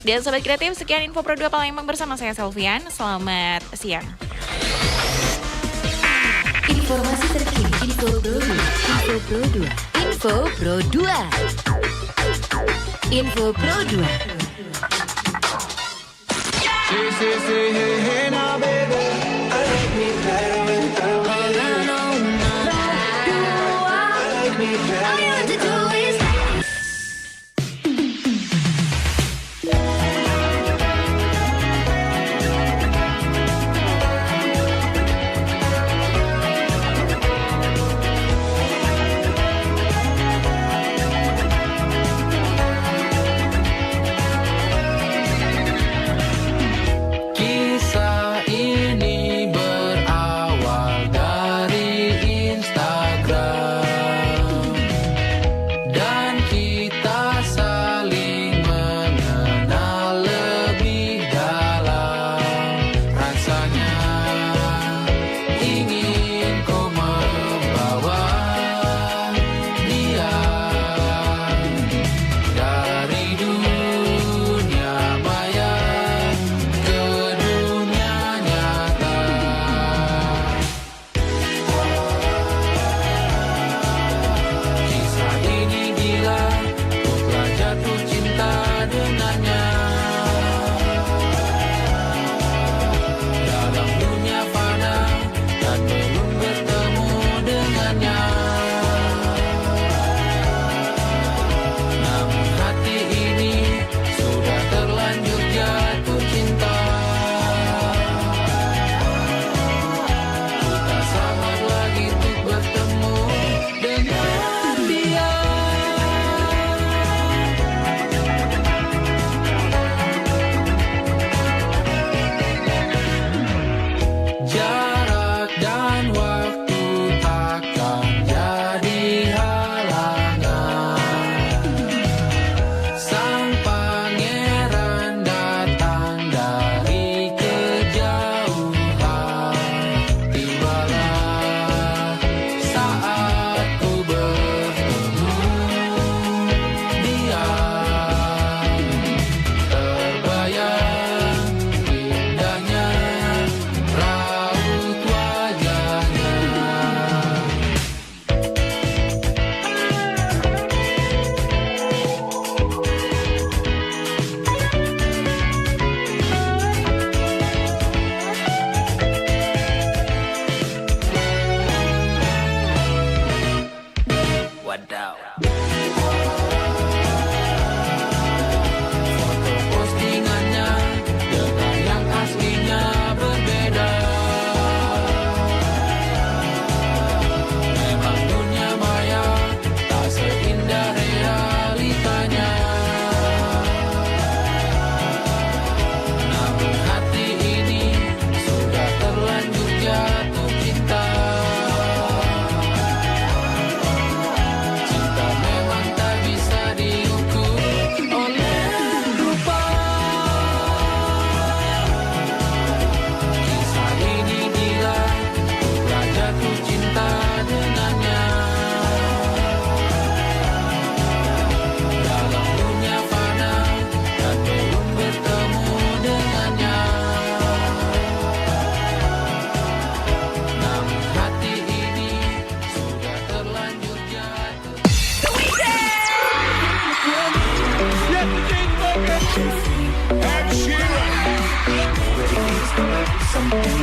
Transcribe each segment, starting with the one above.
Dan Sobat Kreatif, sekian info Pro 2 Palembang bersama saya Selvian. Selamat siang. Informasi terkini, info Pro 2, info Pro 2, info Pro 2. Now baby, I like me better when I'm alone. I like me better.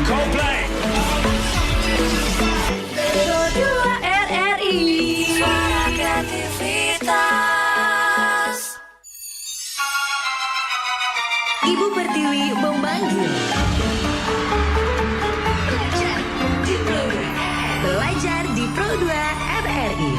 Coldplay. RRI Suara Kreativitas. Ibu Pertiwi memanggil. Belajar di Pro 2 RRI.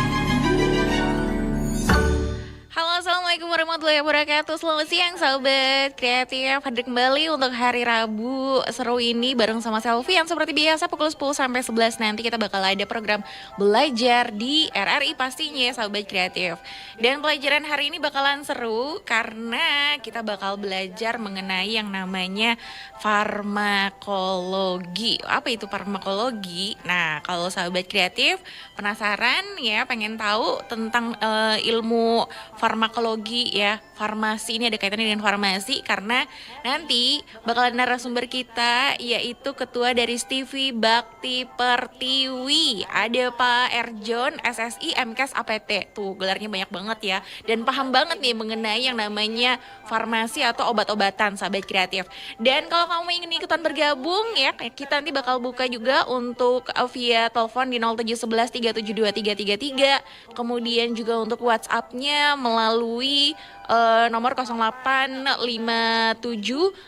Halo, Assalamualaikum warahmatullahi wabarakatuh. Selamat siang Sobat Kreatif. Hadir kembali untuk hari Rabu seru ini bareng sama Selvian. Seperti biasa pukul 10 sampai 11 nanti kita bakal ada program belajar di RRI pastinya Sobat Kreatif. Dan pelajaran hari ini bakalan seru karena kita bakal belajar mengenai yang namanya farmakologi. Apa itu farmakologi? Nah, kalau Sobat Kreatif penasaran ya, pengen tahu tentang ilmu farmakologi teknologi ya, farmasi. Ini ada kaitannya dengan farmasi karena nanti bakal ada narasumber kita yaitu ketua dari Stevie Bakti Pertiwi. Ada Pak Erjon SSI MKes APT. Tuh gelarnya banyak banget ya dan paham banget nih mengenai yang namanya farmasi atau obat-obatan sahabat kreatif. Dan kalau kamu ingin ikutan bergabung ya, kita nanti bakal buka juga untuk via telepon di 0711 372 333. Kemudian juga untuk WhatsApp-nya melalui nomor 0857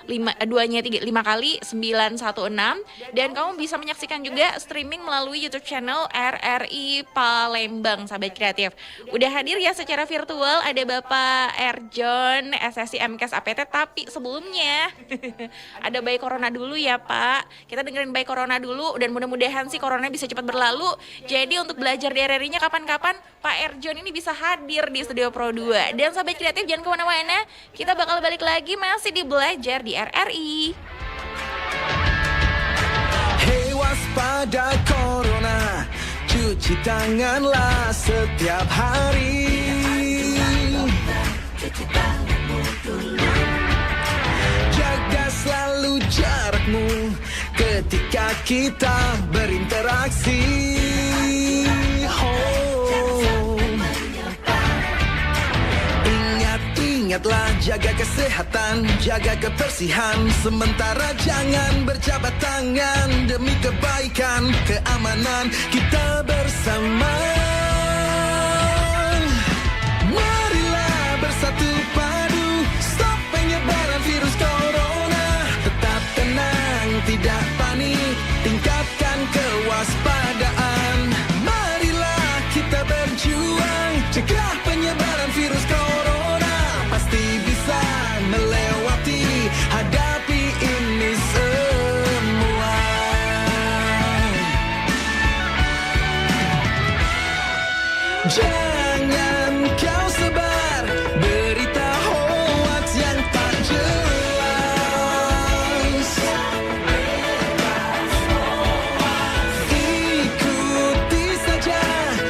2-nya 5 kali 916. Dan kamu bisa menyaksikan juga streaming melalui YouTube channel RRI Palembang sahabat kreatif. Udah hadir ya secara virtual ada Bapak Erjon SSI MKes APT, tapi sebelumnya ada Bayi Corona dulu ya Pak. Kita dengerin Bayi Corona dulu dan mudah-mudahan sih Corona bisa cepat berlalu. Jadi untuk belajar di RRI-nya kapan-kapan Pak Erjon ini bisa hadir di Studio Pro 2. Dan sahabat kreatif jangan kemana-mana, kita bakal balik lagi masih di Belajar di RRI. Hey waspada corona, cuci tanganlah setiap hari. Jaga selalu jarakmu ketika kita berinteraksi. Ingatlah jaga kesehatan, jaga kebersihan. Sementara jangan berjabat tangan demi kebaikan, keamanan kita bersama. Marilah bersatu padu, stop penyebaran virus corona. Tetap tenang, tidak panik, tingkatkan kewaspadaan. Marilah kita berjuang, cegah penyebaran virus corona. Pasti bisa melewati, hadapi ini semua. Jangan kau sebar berita hoax yang tak jelas. Ikuti saja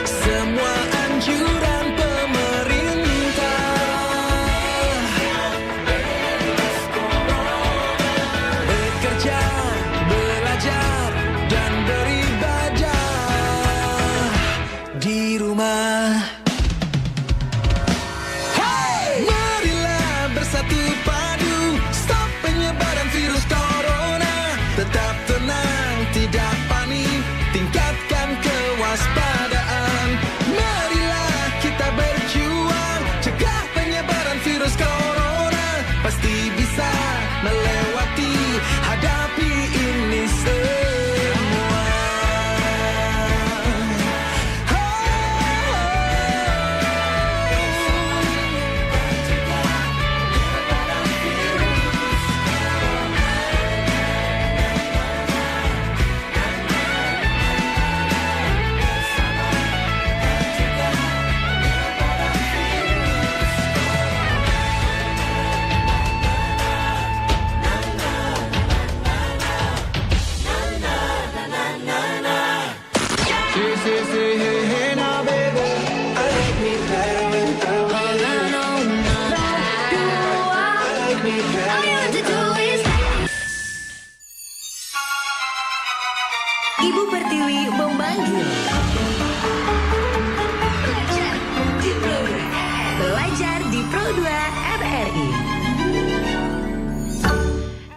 semua anjuran pemerintah. Bekerja, belajar, dan beribadah di rumah. Hey! Marilah bersatu padu, stop penyebaran virus corona. Tetap tenang, tidak panik, tingkatkan kewaspadaan. Marilah kita berjuang, cegah penyebaran virus corona. Pasti bisa melewati, hadapi ini semua. Ibu Pertiwi memanggil. Belajar di Pro 2 RRI.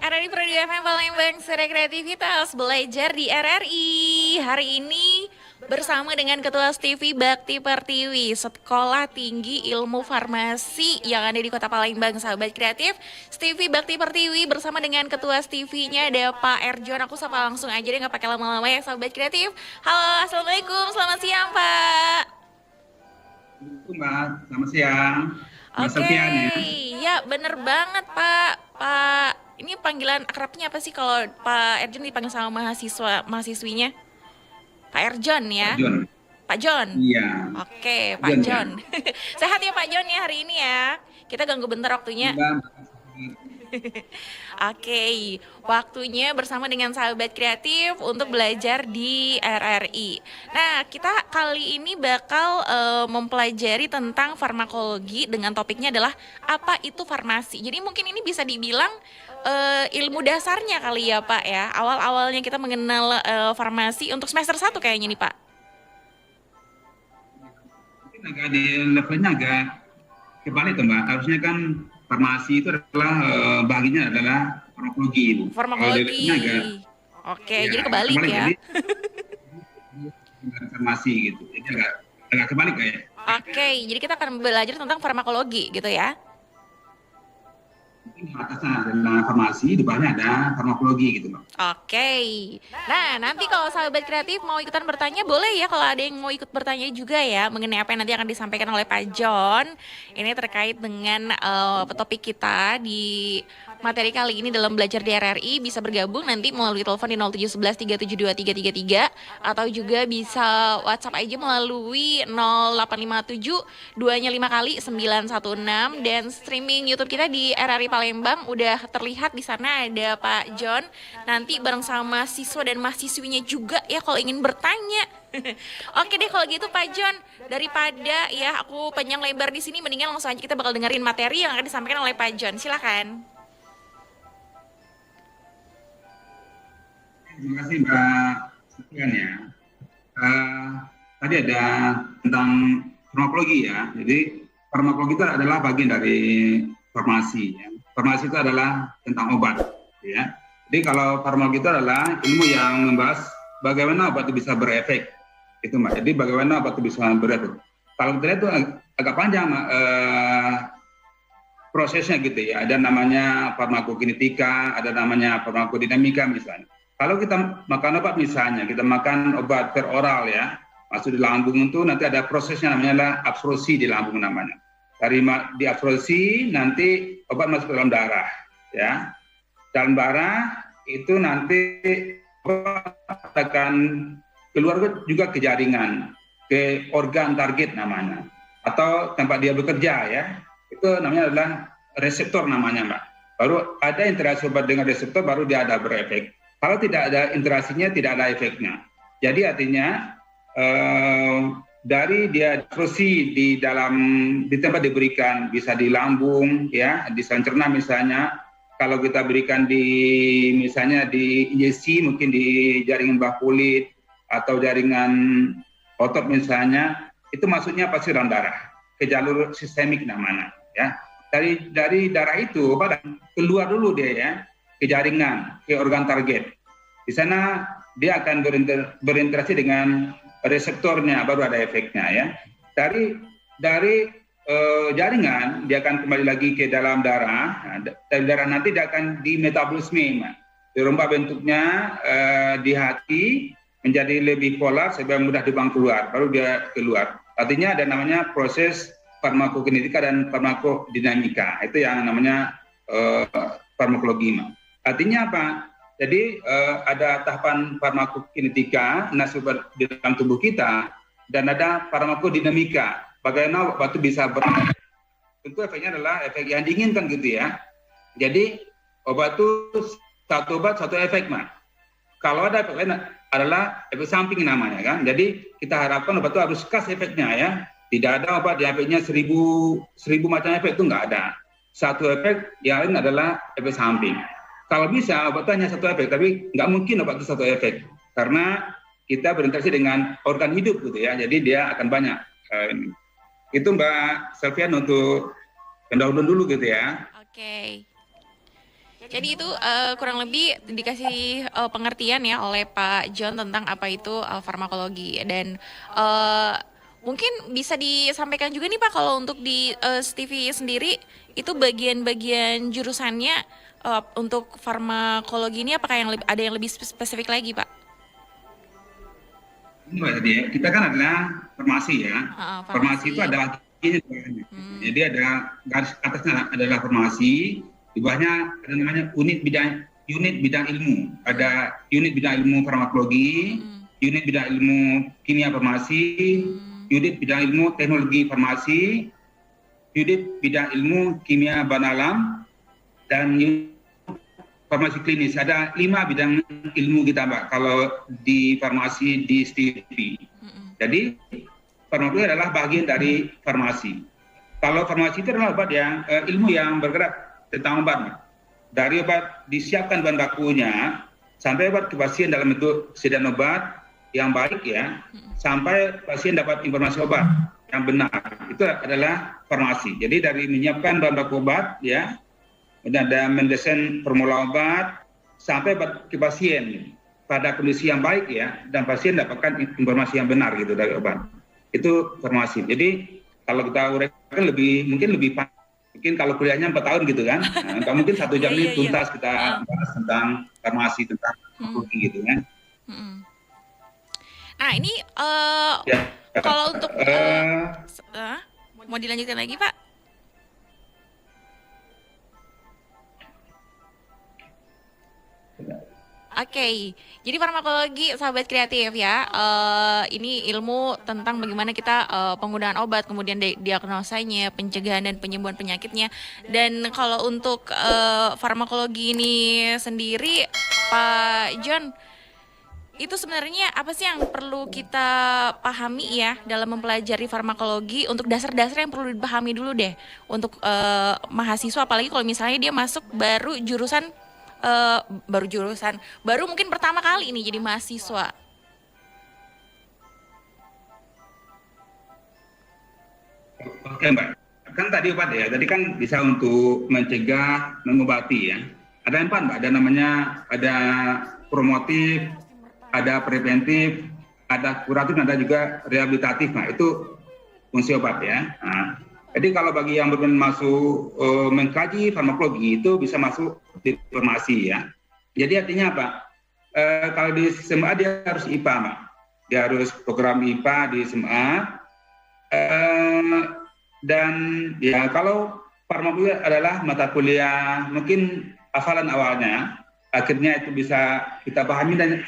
RRI Pro 2 FM Palembang, Suara Kreativitas, belajar di RRI. Hari ini bersama dengan Ketua Stevie Bakti Pertiwi, Sekolah Tinggi Ilmu Farmasi yang ada di Kota Palembang, sahabat kreatif. Stevie Bakti Pertiwi bersama dengan Ketua Stevie-nya ada Pak Erjon. Aku sapa langsung aja deh, nggak pakai lama-lama ya, sahabat kreatif. Halo, assalamualaikum, selamat siang Pak. Mbak, selamat siang. Mbak Oke, Sofian ya. ya bener banget Pak. Pak, ini panggilan akrabnya apa sih kalau Pak Erjon dipanggil sama mahasiswinya? Pak Erjon ya? Pak Jon. Pak Jon? Iya. Oke, Pak Jon, Jon. Sehat ya Pak Jon ya hari ini ya? Kita ganggu bentar waktunya. Mbak, makasih. Oke, waktunya bersama dengan sahabat kreatif untuk belajar di RRI. Nah, kita kali ini bakal mempelajari tentang farmakologi dengan topiknya adalah apa itu farmasi. Jadi mungkin ini bisa dibilang ilmu dasarnya kali ya Pak ya. Awal-awalnya kita mengenal farmasi untuk semester 1 kayaknya nih Pak. Mungkin agak di levelnya agak kebalik tuh Mbak. Harusnya kan farmasi itu adalah baginya adalah farmakologi itu. Kalau di Farmakologi. levelnya agak Oke, ya jadi kebalik kebalik, ya. jadi farmasi gitu. Jadi agak kebalik kayak. Oke, jadi kita akan belajar tentang farmakologi gitu ya. Mungkin di atasnya adalah farmasi, di bawahnya ada farmakologi gitu Mbak. Oke. Nah, nanti kalau sahabat kreatif mau ikutan bertanya, boleh ya kalau ada yang mau ikut bertanya juga ya mengenai apa yang nanti akan disampaikan oleh Pak John. Ini terkait dengan topik kita di materi kali ini dalam belajar di RRI, bisa bergabung nanti melalui telepon di 0711 372 333 atau juga bisa WhatsApp aja melalui 0857 2-nya 5 kali 916 dan streaming YouTube kita di RRI Palembang udah terlihat di sana ada Pak John. Nanti bareng sama siswa dan mahasiswinya juga ya kalau ingin bertanya. Oke deh kalau gitu Pak John, daripada ya aku panjang lebar di sini mendingan langsung aja kita bakal dengerin materi yang akan disampaikan oleh Pak John. Silakan. Terima kasih Mbak Sekian ya. Tadi ada tentang farmakologi ya. Jadi farmakologi itu adalah bagian dari farmasi. Ya. Farmasi itu adalah tentang obat. Ya. Jadi kalau farmakologi itu adalah ilmu yang membahas bagaimana obat itu bisa berefek. Itu Mbak. Jadi bagaimana obat itu bisa berefek. Kalau kita lihat itu agak panjang prosesnya gitu ya. Ada namanya farmakokinetika, ada namanya farmakodinamika misalnya. Kalau kita makan obat misalnya, kita makan obat peroral ya, masuk di lambung itu nanti ada prosesnya namanya adalah absorpsi di lambung namanya. Dari diabsorpsi nanti obat masuk ke dalam darah ya. Dalam darah itu nanti obat akan keluar juga ke jaringan, ke organ target namanya. Atau tempat dia bekerja ya, itu namanya adalah reseptor namanya Mbak. Baru ada interaksi obat dengan reseptor baru dia ada berefek. Kalau tidak ada interaksinya, tidak ada efeknya. Jadi artinya dari dia absorpsi di tempat diberikan, bisa di lambung, ya, di saluran cerna misalnya. Kalau kita berikan misalnya di injeksi, mungkin di jaringan bah kulit atau jaringan otot misalnya, itu masuknya pasti dalam darah, ke jalur sistemik namanya. Ya, dari darah itu keluar dulu dia ya. Ke jaringan, ke organ target. Di sana dia akan berinteraksi dengan reseptornya, baru ada efeknya ya. Dari jaringan dia akan kembali lagi ke dalam darah. Dari darah nanti dia akan dimetabolisme, dirubah bentuknya di hati menjadi lebih polar sehingga mudah dibuang keluar, baru dia keluar. Artinya ada namanya proses farmakokinetika dan farmakodinamika. Itu yang namanya farmakologi. Artinya apa? Jadi ada tahapan farmakokinetika, nasib di dalam tubuh kita, dan ada farmakodinamika. Bagaimana obat itu bisa tentu efeknya adalah efek yang diinginkan gitu ya. Jadi obat itu satu obat satu efek Mas. Kalau ada efek lain adalah efek samping namanya kan. Jadi kita harapkan obat itu harus khas efeknya ya. Tidak ada obat yang efeknya seribu macam efek, itu nggak ada. Satu efek, yang lain adalah efek samping. Kalau bisa obat hanya satu efek, tapi nggak mungkin obat itu satu efek karena kita berinteraksi dengan organ hidup gitu ya, jadi dia akan banyak. Itu Mbak Selvian untuk pendahuluan dulu gitu ya. Oke. Jadi itu kurang lebih dikasih pengertian ya oleh Pak John tentang apa itu farmakologi dan mungkin bisa disampaikan juga nih Pak kalau untuk di STV sendiri itu bagian-bagian jurusannya untuk farmakologi ini apakah ada yang lebih spesifik lagi Pak? Ini Mbak tadi ya, kita kan adalah farmasi ya. Farmasi itu ada jadi ada garis atasnya adalah farmasi, di bawahnya ada namanya unit bidang ilmu. Ada unit bidang ilmu farmakologi, unit bidang ilmu kimia farmasi, unit bidang ilmu teknologi farmasi, unit bidang ilmu kimia bahan alam, dan farmasi klinis. Ada 5 bidang ilmu kita, Mbak, kalau di farmasi di STV. Jadi farmakologi adalah bagian dari farmasi. Kalau farmasi itu adalah obat yang ilmu yang bergerak tentang obat, Mbak. Dari obat disiapkan bahan bakunya sampai obat ke pasien dalam bentuk sedan obat yang baik ya, sampai pasien dapat informasi obat yang benar. Itu adalah farmasi. Jadi dari menyiapkan bahan baku obat ya, dan ada mendesain formula obat sampai obat ke pasien pada kondisi yang baik ya, dan pasien dapatkan informasi yang benar gitu dari obat. Itu farmasi. Jadi kalau kita uraikan mungkin kalau kuliahnya 4 tahun gitu kan, nah, mungkin 1 jam ini tuntas kita bahas tentang farmasi, tentang farmakologi gitu kan. Nah ini kalau untuk mau dilanjutkan lagi Pak? Oke, jadi farmakologi sahabat kreatif ya, ini ilmu tentang bagaimana kita penggunaan obat, kemudian diagnosanya, pencegahan dan penyembuhan penyakitnya. Dan kalau untuk farmakologi ini sendiri, Pak John, itu sebenarnya apa sih yang perlu kita pahami ya dalam mempelajari farmakologi? Untuk dasar-dasar yang perlu dipahami dulu deh untuk mahasiswa, apalagi kalau misalnya dia masuk baru mungkin pertama kali ini jadi mahasiswa. Oke Mbak, kan tadi obat ya, tadi kan bisa untuk mencegah, mengobati ya. Ada 4 Mbak, ada promotif, ada preventif, ada kuratif, ada juga rehabilitatif. Nah itu fungsi obat ya. Nah, jadi kalau bagi yang belum masuk mengkaji farmakologi itu bisa masuk di farmasi ya. Jadi artinya apa? Kalau di SMA dia harus IPA, Mbak. Dia harus program IPA di SMA. Dan ya kalau farmakologi adalah mata kuliah mungkin hafalan awalnya, akhirnya itu bisa kita pahami dan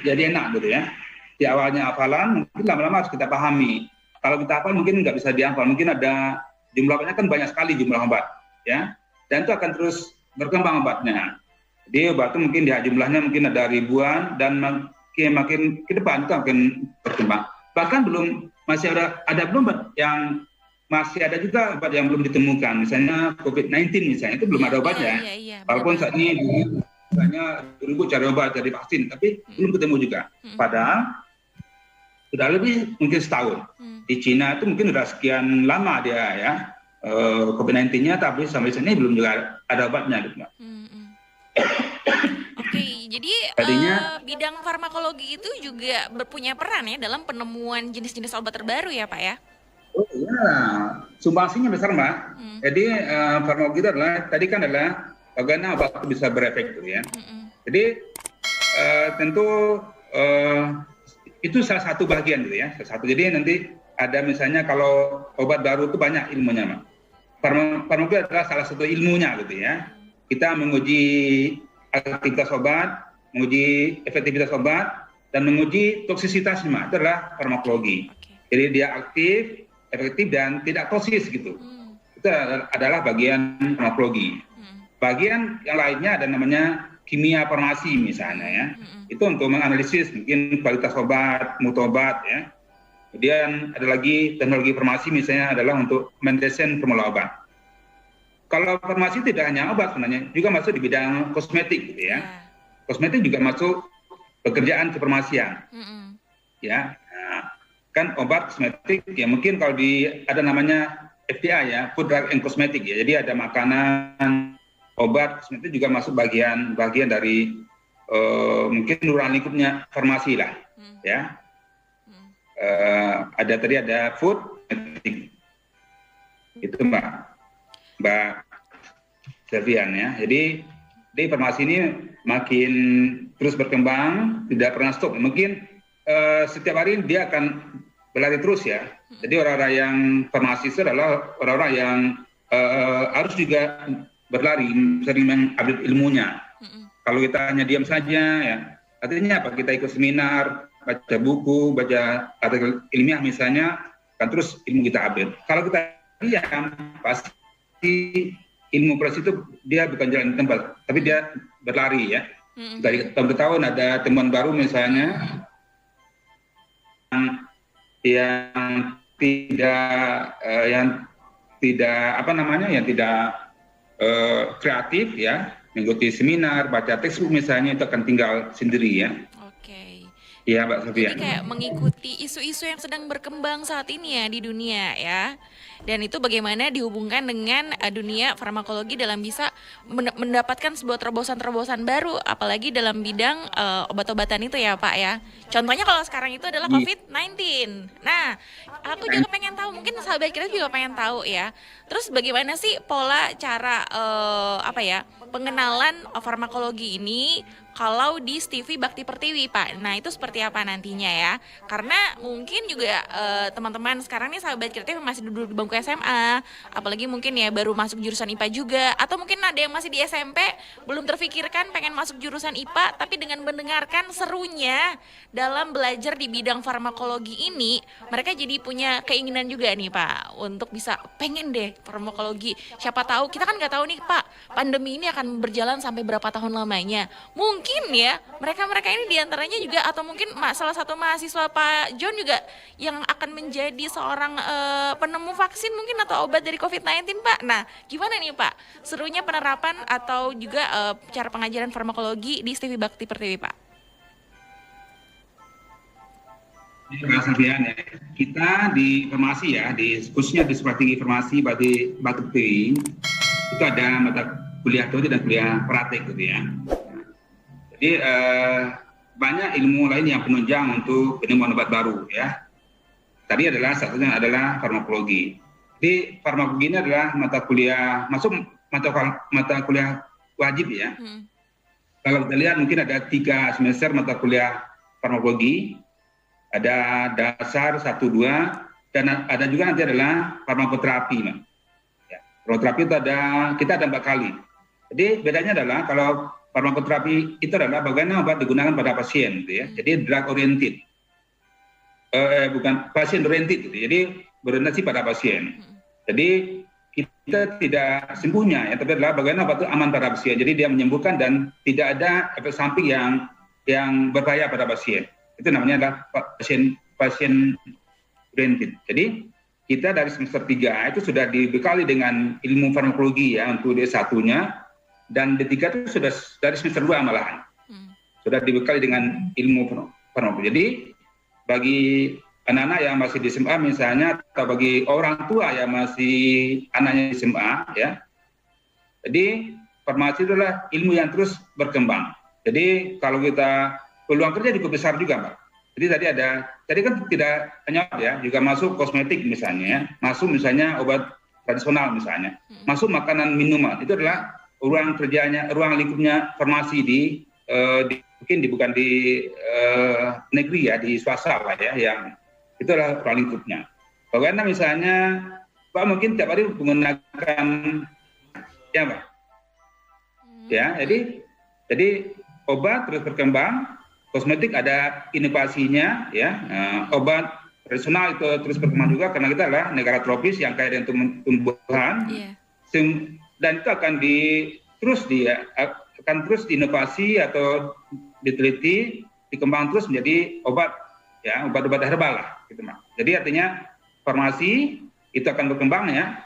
jadi enak gitu ya. Di awalnya hafalan, mungkin lama-lama harus kita pahami. Kalau kita hafal mungkin nggak bisa dihafal, mungkin ada jumlahnya kan banyak sekali jumlah obat, ya, dan itu akan terus berkembang obatnya. Jadi obat itu mungkin jumlahnya mungkin ada ribuan dan makin ke depan itu akan berkembang. Bahkan masih ada belum obat yang masih ada juga obat yang belum ditemukan. Misalnya COVID-19 misalnya itu belum ada obatnya. Walaupun saat ini misalnya ribu cari obat, cari vaksin, tapi belum ketemu juga. Padahal sudah lebih mungkin setahun. Di Cina itu mungkin sudah sekian lama dia ya COVID-19-nya, tapi sampai sini belum juga ada obatnya gitu, Mbak. Oke, jadi bidang farmakologi itu juga berpunya peran ya dalam penemuan jenis-jenis obat terbaru ya Pak ya? Oh iya, sumbangsinya besar Mbak. Jadi farmakologi itu adalah bagaimana obat itu bisa berefek gitu ya. Jadi tentu itu salah satu bagian gitu ya. Jadi nanti ada misalnya kalau obat baru itu banyak ilmunya, Mbak. Farmakologi adalah salah satu ilmunya gitu ya. Kita menguji aktivitas obat, menguji efektivitas obat, dan menguji toksisitasnya, Mbak. Itu adalah farmakologi. Jadi dia aktif, efektif, dan tidak toksis gitu. Itu adalah bagian farmakologi. Bagian yang lainnya ada namanya kimia farmasi misalnya ya. Itu untuk menganalisis mungkin kualitas obat, mutu obat ya. Kemudian ada lagi teknologi farmasi misalnya adalah untuk mendesain formula obat. Kalau farmasi tidak hanya obat sebenarnya, juga masuk di bidang kosmetik gitu ya. Kosmetik juga masuk pekerjaan kefarmasian. Ya. Nah, kan obat kosmetik ya mungkin kalau ada namanya FDA ya, Food Drug and Cosmetic ya. Jadi ada makanan, obat, kosmetik juga masuk bagian dari mungkin ruang lingkupnya farmasi lah, ya. Ada food, itu Mbak Selvian ya. Jadi farmasi ini makin terus berkembang, tidak pernah stop. Mungkin setiap hari dia akan berlari terus ya. Jadi orang-orang yang farmasi itu adalah orang-orang yang harus juga berlari, sering mengupdate ilmunya. Kalau kita hanya diam saja ya, artinya apa? Kita ikut seminar, baca buku, baca artikel ilmiah misalnya, kan terus ilmu kita update. Kalau kita diam, pasti ilmu operasi itu dia bukan jalan di tempat, tapi dia berlari ya. Dari tahun ke tahun ada temuan baru misalnya yang tidak kreatif ya, mengikuti seminar, baca textbook misalnya, itu akan tinggal sendiri ya. Oke. Iya Mbak Sofia. Jadi kayak mengikuti isu-isu yang sedang berkembang saat ini ya di dunia ya. Dan itu bagaimana dihubungkan dengan dunia farmakologi dalam bisa mendapatkan sebuah terobosan-terobosan baru, apalagi dalam bidang obat-obatan itu ya Pak ya. Contohnya kalau sekarang itu adalah COVID-19. Nah, aku juga pengen tahu, mungkin sahabat kita juga pengen tahu ya. Terus bagaimana sih pola cara pengenalan farmakologi ini kalau di Stevie Bakti Pertiwi Pak. Nah itu seperti apa nantinya ya? Karena mungkin juga teman-teman sekarang nih sahabat kreatif masih duduk di bangku SMA, apalagi mungkin ya baru masuk jurusan IPA juga, atau mungkin ada yang masih di SMP belum terfikirkan pengen masuk jurusan IPA, tapi dengan mendengarkan serunya dalam belajar di bidang farmakologi ini, mereka jadi punya keinginan juga nih Pak untuk bisa pengen deh farmakologi. Siapa tahu, kita kan nggak tahu nih Pak, pandemi ini akan berjalan sampai berapa tahun lamanya. Mungkin ya mereka-mereka ini diantaranya juga, atau mungkin salah satu mahasiswa Pak John juga yang akan menjadi seorang penemu vaksin mungkin atau obat dari COVID-19 Pak. Nah gimana nih Pak serunya penerapan atau juga cara pengajaran farmakologi di Stevie Bakti Pertiwi Pak? Mas Alfian ya, kita di farmasi ya, khususnya di strategi farmasi Bakti Pertiwi itu ada mata kuliah teori dan kuliah praktik gitu ya. Jadi banyak ilmu lain yang penunjang untuk penemuan obat baru ya. Tadi satunya adalah farmakologi. Jadi farmakologi ini adalah mata kuliah mata kuliah wajib ya. Kalau kita lihat mungkin ada 3 semester mata kuliah farmakologi. Ada dasar 1, 2, dan ada juga nanti adalah farmakoterapi. Ya, farmakoterapi itu kita ada 4 kali. Jadi bedanya adalah kalau farmakoterapi itu adalah bagaimana obat digunakan pada pasien, gitu ya. Jadi drug oriented, bukan pasien oriented, gitu. Jadi berorientasi pada pasien. Jadi kita tidak sembuhnya, ya, tapi adalah bagaimana obat itu aman pada pasien. Jadi dia menyembuhkan dan tidak ada efek samping yang berbahaya pada pasien. Itu namanya adalah pasien oriented. Jadi kita dari semester 3 itu sudah dibekali dengan ilmu farmakologi ya untuk D1-nya, dan D3 itu sudah dari semester 2 malahan. Sudah dibekali dengan ilmu farmakologi. Jadi bagi anak-anak yang masih di SMA misalnya, atau bagi orang tua yang masih anaknya di SMA ya. Jadi farmasi itu adalah ilmu yang terus berkembang. Jadi kalau kita peluang kerja cukup besar juga, Mbak. Jadi tadi kan tidak hanya ya, juga masuk kosmetik misalnya, ya. Masuk misalnya obat tradisional misalnya, masuk makanan minuman. Itu adalah ruang lingkupnya farmasi bukan di negeri ya, di swasta lah ya, yang itu adalah ruang lingkupnya. Bagaimana misalnya, Pak mungkin tiap hari menggunakan, ya Mbak, ya, jadi obat terus berkembang. Kosmetik ada inovasinya, ya. Obat tradisional itu terus berkembang juga karena kita adalah negara tropis yang kaya dengan tumbuhan, dan itu akan terus diinovasi atau diteliti, dikembang terus menjadi obat, ya, obat-obat herbal lah, gitu Mak. Jadi artinya farmasi itu akan berkembang ya.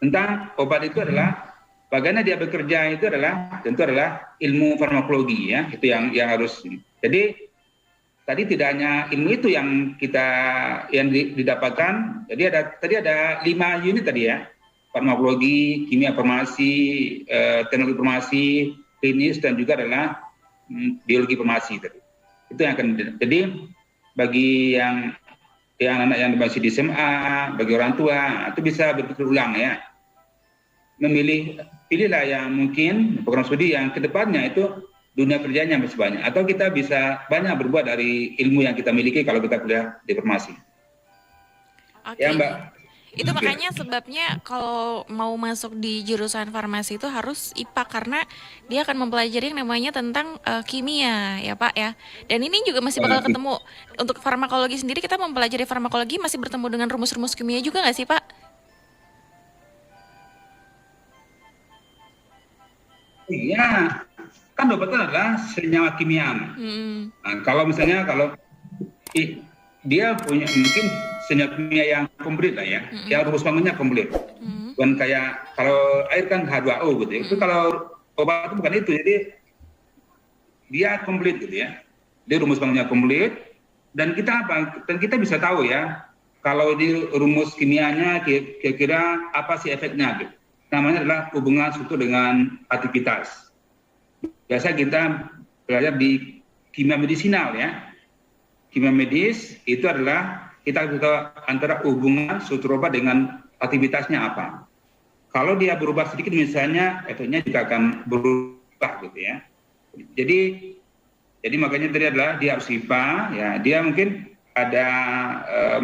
Tentang obat itu adalah bagaimana dia bekerja, itu tentu adalah ilmu farmakologi ya, itu yang harus. Jadi tadi tidak hanya ilmu itu yang didapatkan. Jadi tadi ada 5 unit tadi ya. Farmakologi, kimia farmasi, teknologi farmasi, klinis, dan juga adalah biologi farmasi tadi. Itu yang akan. Jadi bagi yang anak yang masih di SMA, bagi orang tua itu bisa berpikir ulang ya. Pilihlah yang mungkin program studi yang kedepannya itu dunia kerjanya masih banyak, atau kita bisa banyak berbuat dari ilmu yang kita miliki kalau kita kuliah di farmasi. Oke. Ya Mbak. Itu makanya sebabnya kalau mau masuk di jurusan farmasi itu harus IPA, karena dia akan mempelajari yang namanya tentang kimia ya Pak ya. Dan ini juga masih bakal ketemu untuk farmakologi sendiri, kita mempelajari farmakologi masih bertemu dengan rumus-rumus kimia juga nggak sih Pak? Iya, kan obat itu adalah senyawa kimia. Nah, kalau misalnya dia punya mungkin senyawa kimia yang komplit lah ya, ya rumus bangunnya komplit. Bukan kayak kalau air kan H2O gitu ya. Itu kalau obat itu bukan itu, jadi dia komplit gitu ya. Dia rumus bangunnya komplit dan kita bisa tahu ya kalau di rumus kimianya kira-kira apa sih efeknya gitu. Namanya adalah hubungan struktur dengan aktivitas. Biasa kita belajar di kimia medisinal ya. Kimia medis itu adalah kita bisa antara hubungan struktur obat dengan aktivitasnya apa. Kalau dia berubah sedikit misalnya efeknya juga akan berubah gitu ya. Jadi makanya tadi adalah dia harus IPA ya, dia mungkin ada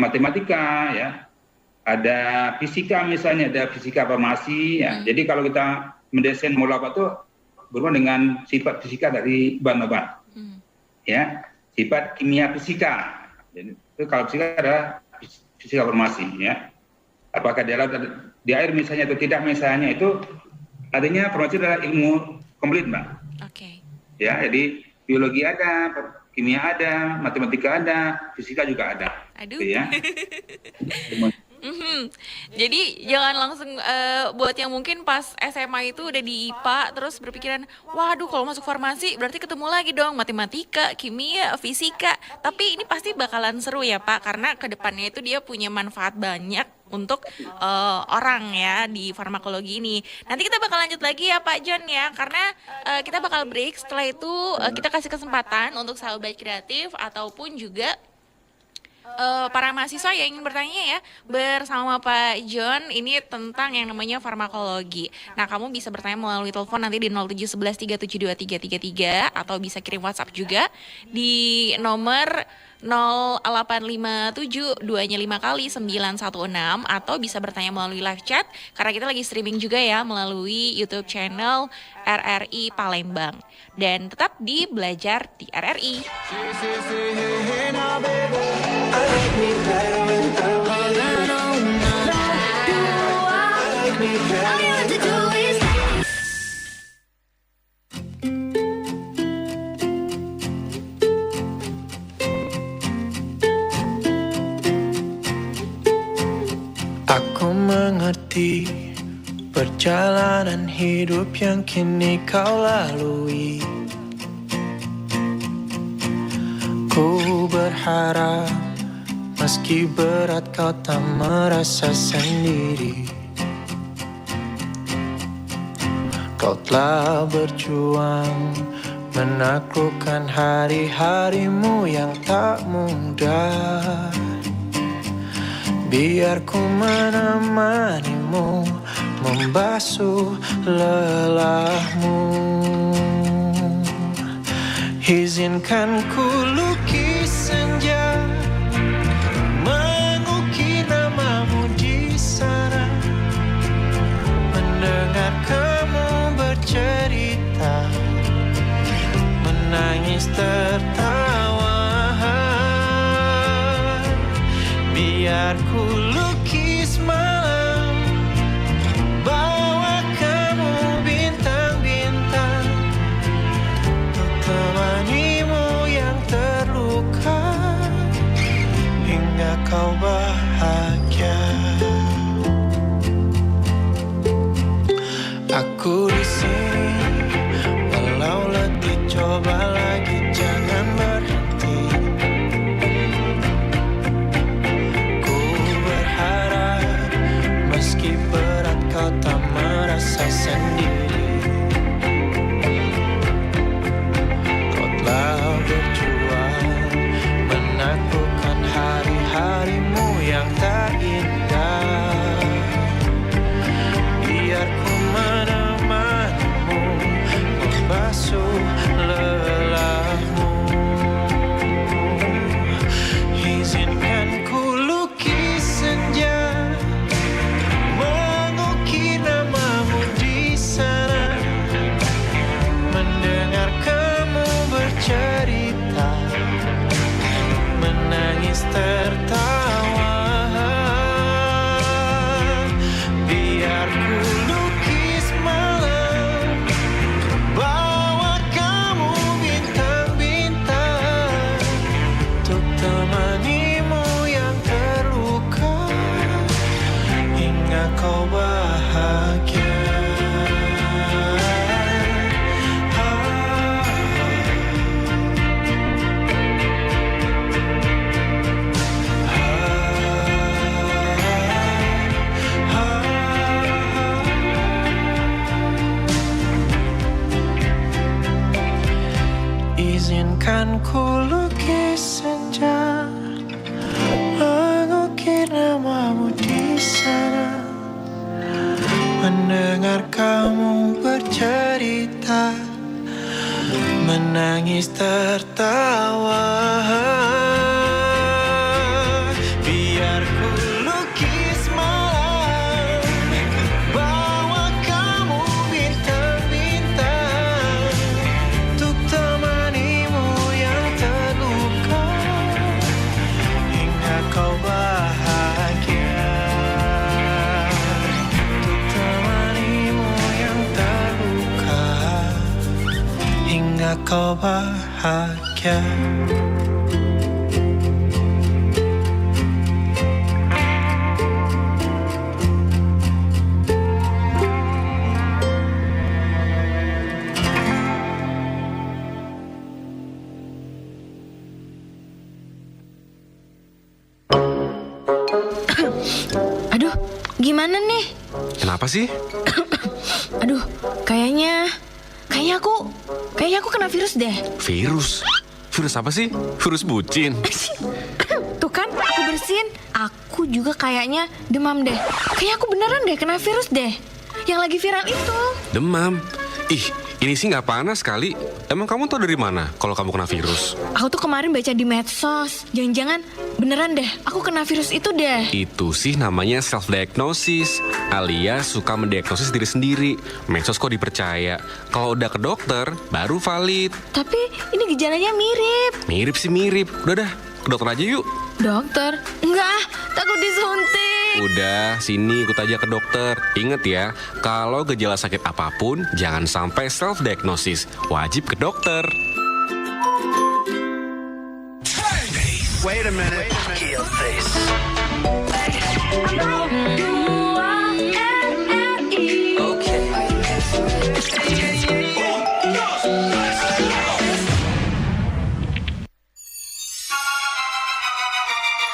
matematika ya. Ada fisika misalnya, ada fisika farmasi ya. Jadi kalau kita mendesain molekul obat itu berhubungan dengan sifat fisika dari bahan obat. Ya, sifat kimia fisika. Jadi itu kalau fisika adalah fisika farmasi ya. Apakah di air misalnya atau tidak misalnya, itu artinya farmasi adalah ilmu komplit, Mbak. Oke. Ya, jadi biologi ada, kimia ada, matematika ada, fisika juga ada. Aduh. Gitu ya. Jadi jangan langsung buat yang mungkin pas SMA itu udah di IPA terus berpikiran, waduh kalau masuk farmasi berarti ketemu lagi dong matematika, kimia, fisika. Tapi ini pasti bakalan seru ya Pak, karena kedepannya itu dia punya manfaat banyak untuk orang ya di farmakologi ini. Nanti kita bakal lanjut lagi ya Pak John ya, karena kita bakal break. Setelah itu kita kasih kesempatan untuk sahabat kreatif ataupun juga para mahasiswa yang ingin bertanya ya bersama Pak John ini tentang yang namanya farmakologi. Nah, kamu bisa bertanya melalui telepon nanti di 0711 372 333 atau bisa kirim WhatsApp juga di nomor 0857 2-nya 5 kali 916 atau bisa bertanya melalui live chat karena kita lagi streaming juga ya melalui YouTube channel RRI Palembang. Dan tetap di Belajar di RRI. Aku mengerti perjalanan hidup yang kini kau lalui. Ku berharap meski berat kau tak merasa sendiri. Kau telah berjuang menaklukkan hari-harimu yang tak mudah. Biar ku menemanimu membasuh lelahmu. Izinkan ku lukis senja, mengukir namamu di sana, mendengar kamu bercerita, menangis tertawa. Biar ku lukis malam, bawa kamu bintang-bintang, untuk temanimu yang terluka, hingga kau bahagia. Aku di sini, walau letih coba lagi jangan berhenti. Izinkan ku lukis senja, mengukir namamu di sana, mendengar kamu bercerita, menangis tertawa. Biar ku lukis malam, bawa kamu bintang-bintang, untuk temanimu yang terluka, hingga kau bahagia. Untuk temanimu yang terluka, hingga kau bahagia. Aduh, gimana nih? Kenapa sih? Aduh, kayaknya aku kena virus deh. Virus? Virus apa sih? Virus bucin? Tuh kan, aku bersihin. Aku juga kayaknya demam deh. Kayak aku beneran deh kena virus deh. Yang lagi viral itu. Demam? Ih, ini sih nggak panas kali. Emang kamu tahu dari mana kalau kamu kena virus? Aku tuh kemarin baca di medsos. Jangan-jangan beneran deh, aku kena virus itu deh. Itu sih namanya self-diagnosis, alias suka mendiagnosis diri sendiri. Medsos kok dipercaya. Kalau udah ke dokter, baru valid. Tapi ini gejalanya mirip. Mirip sih mirip. Udah dah, ke dokter aja yuk. Dokter? Enggak, takut disuntik. Udah, sini ikut aja ke dokter. Ingat ya, kalau gejala sakit apapun, jangan sampai self-diagnosis. Wajib ke dokter. Wait a minute. Kill this.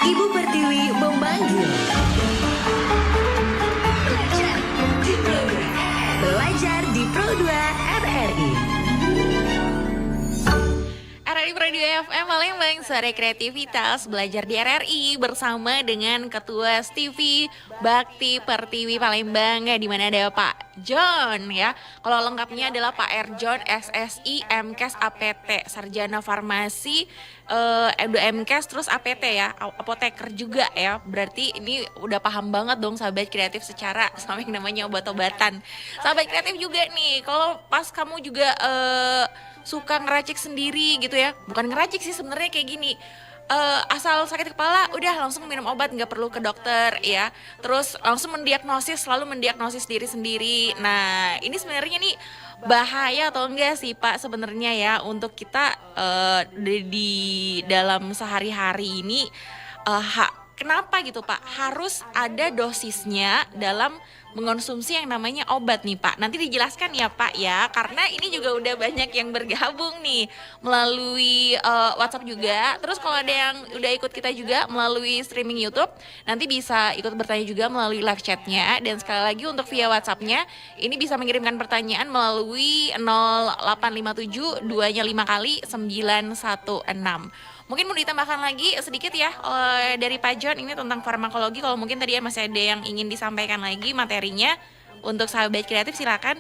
Ibu Pertiwi memanggil. Belajar di Pro 2 RRI. RRI Pro 2 FM Palembang, sore kreativitas belajar di RRI bersama dengan Ketua Stivi Bakti Pertiwi Palembang, di mana ada Pak John ya. Kalau lengkapnya adalah Pak Erjon SSI MKes APT, Sarjana Farmasi, MKes terus APT ya, apoteker juga ya. Berarti ini udah paham banget dong sahabat kreatif secara sama yang namanya obat-obatan. Sahabat kreatif juga nih, kalau pas kamu juga suka ngeracik sendiri gitu ya, bukan ngeracik sih sebenarnya kayak gini, asal sakit kepala udah langsung minum obat, nggak perlu ke dokter ya, terus langsung selalu mendiagnosis diri sendiri. Nah ini sebenarnya nih bahaya atau enggak sih Pak sebenarnya ya untuk kita di dalam sehari-hari ini, kenapa gitu Pak harus ada dosisnya dalam mengonsumsi yang namanya obat nih Pak? Nanti dijelaskan ya Pak ya, karena ini juga udah banyak yang bergabung nih melalui WhatsApp juga. Terus kalau ada yang udah ikut kita juga melalui streaming YouTube, nanti bisa ikut bertanya juga melalui live chatnya. Dan sekali lagi untuk via WhatsAppnya, ini bisa mengirimkan pertanyaan melalui 0857 2-nya 5 kali 916. Mungkin mau ditambahkan lagi sedikit ya dari Pak John ini tentang farmakologi. Kalau mungkin tadi ya masih ada yang ingin disampaikan lagi materinya untuk sahabat kreatif, silakan.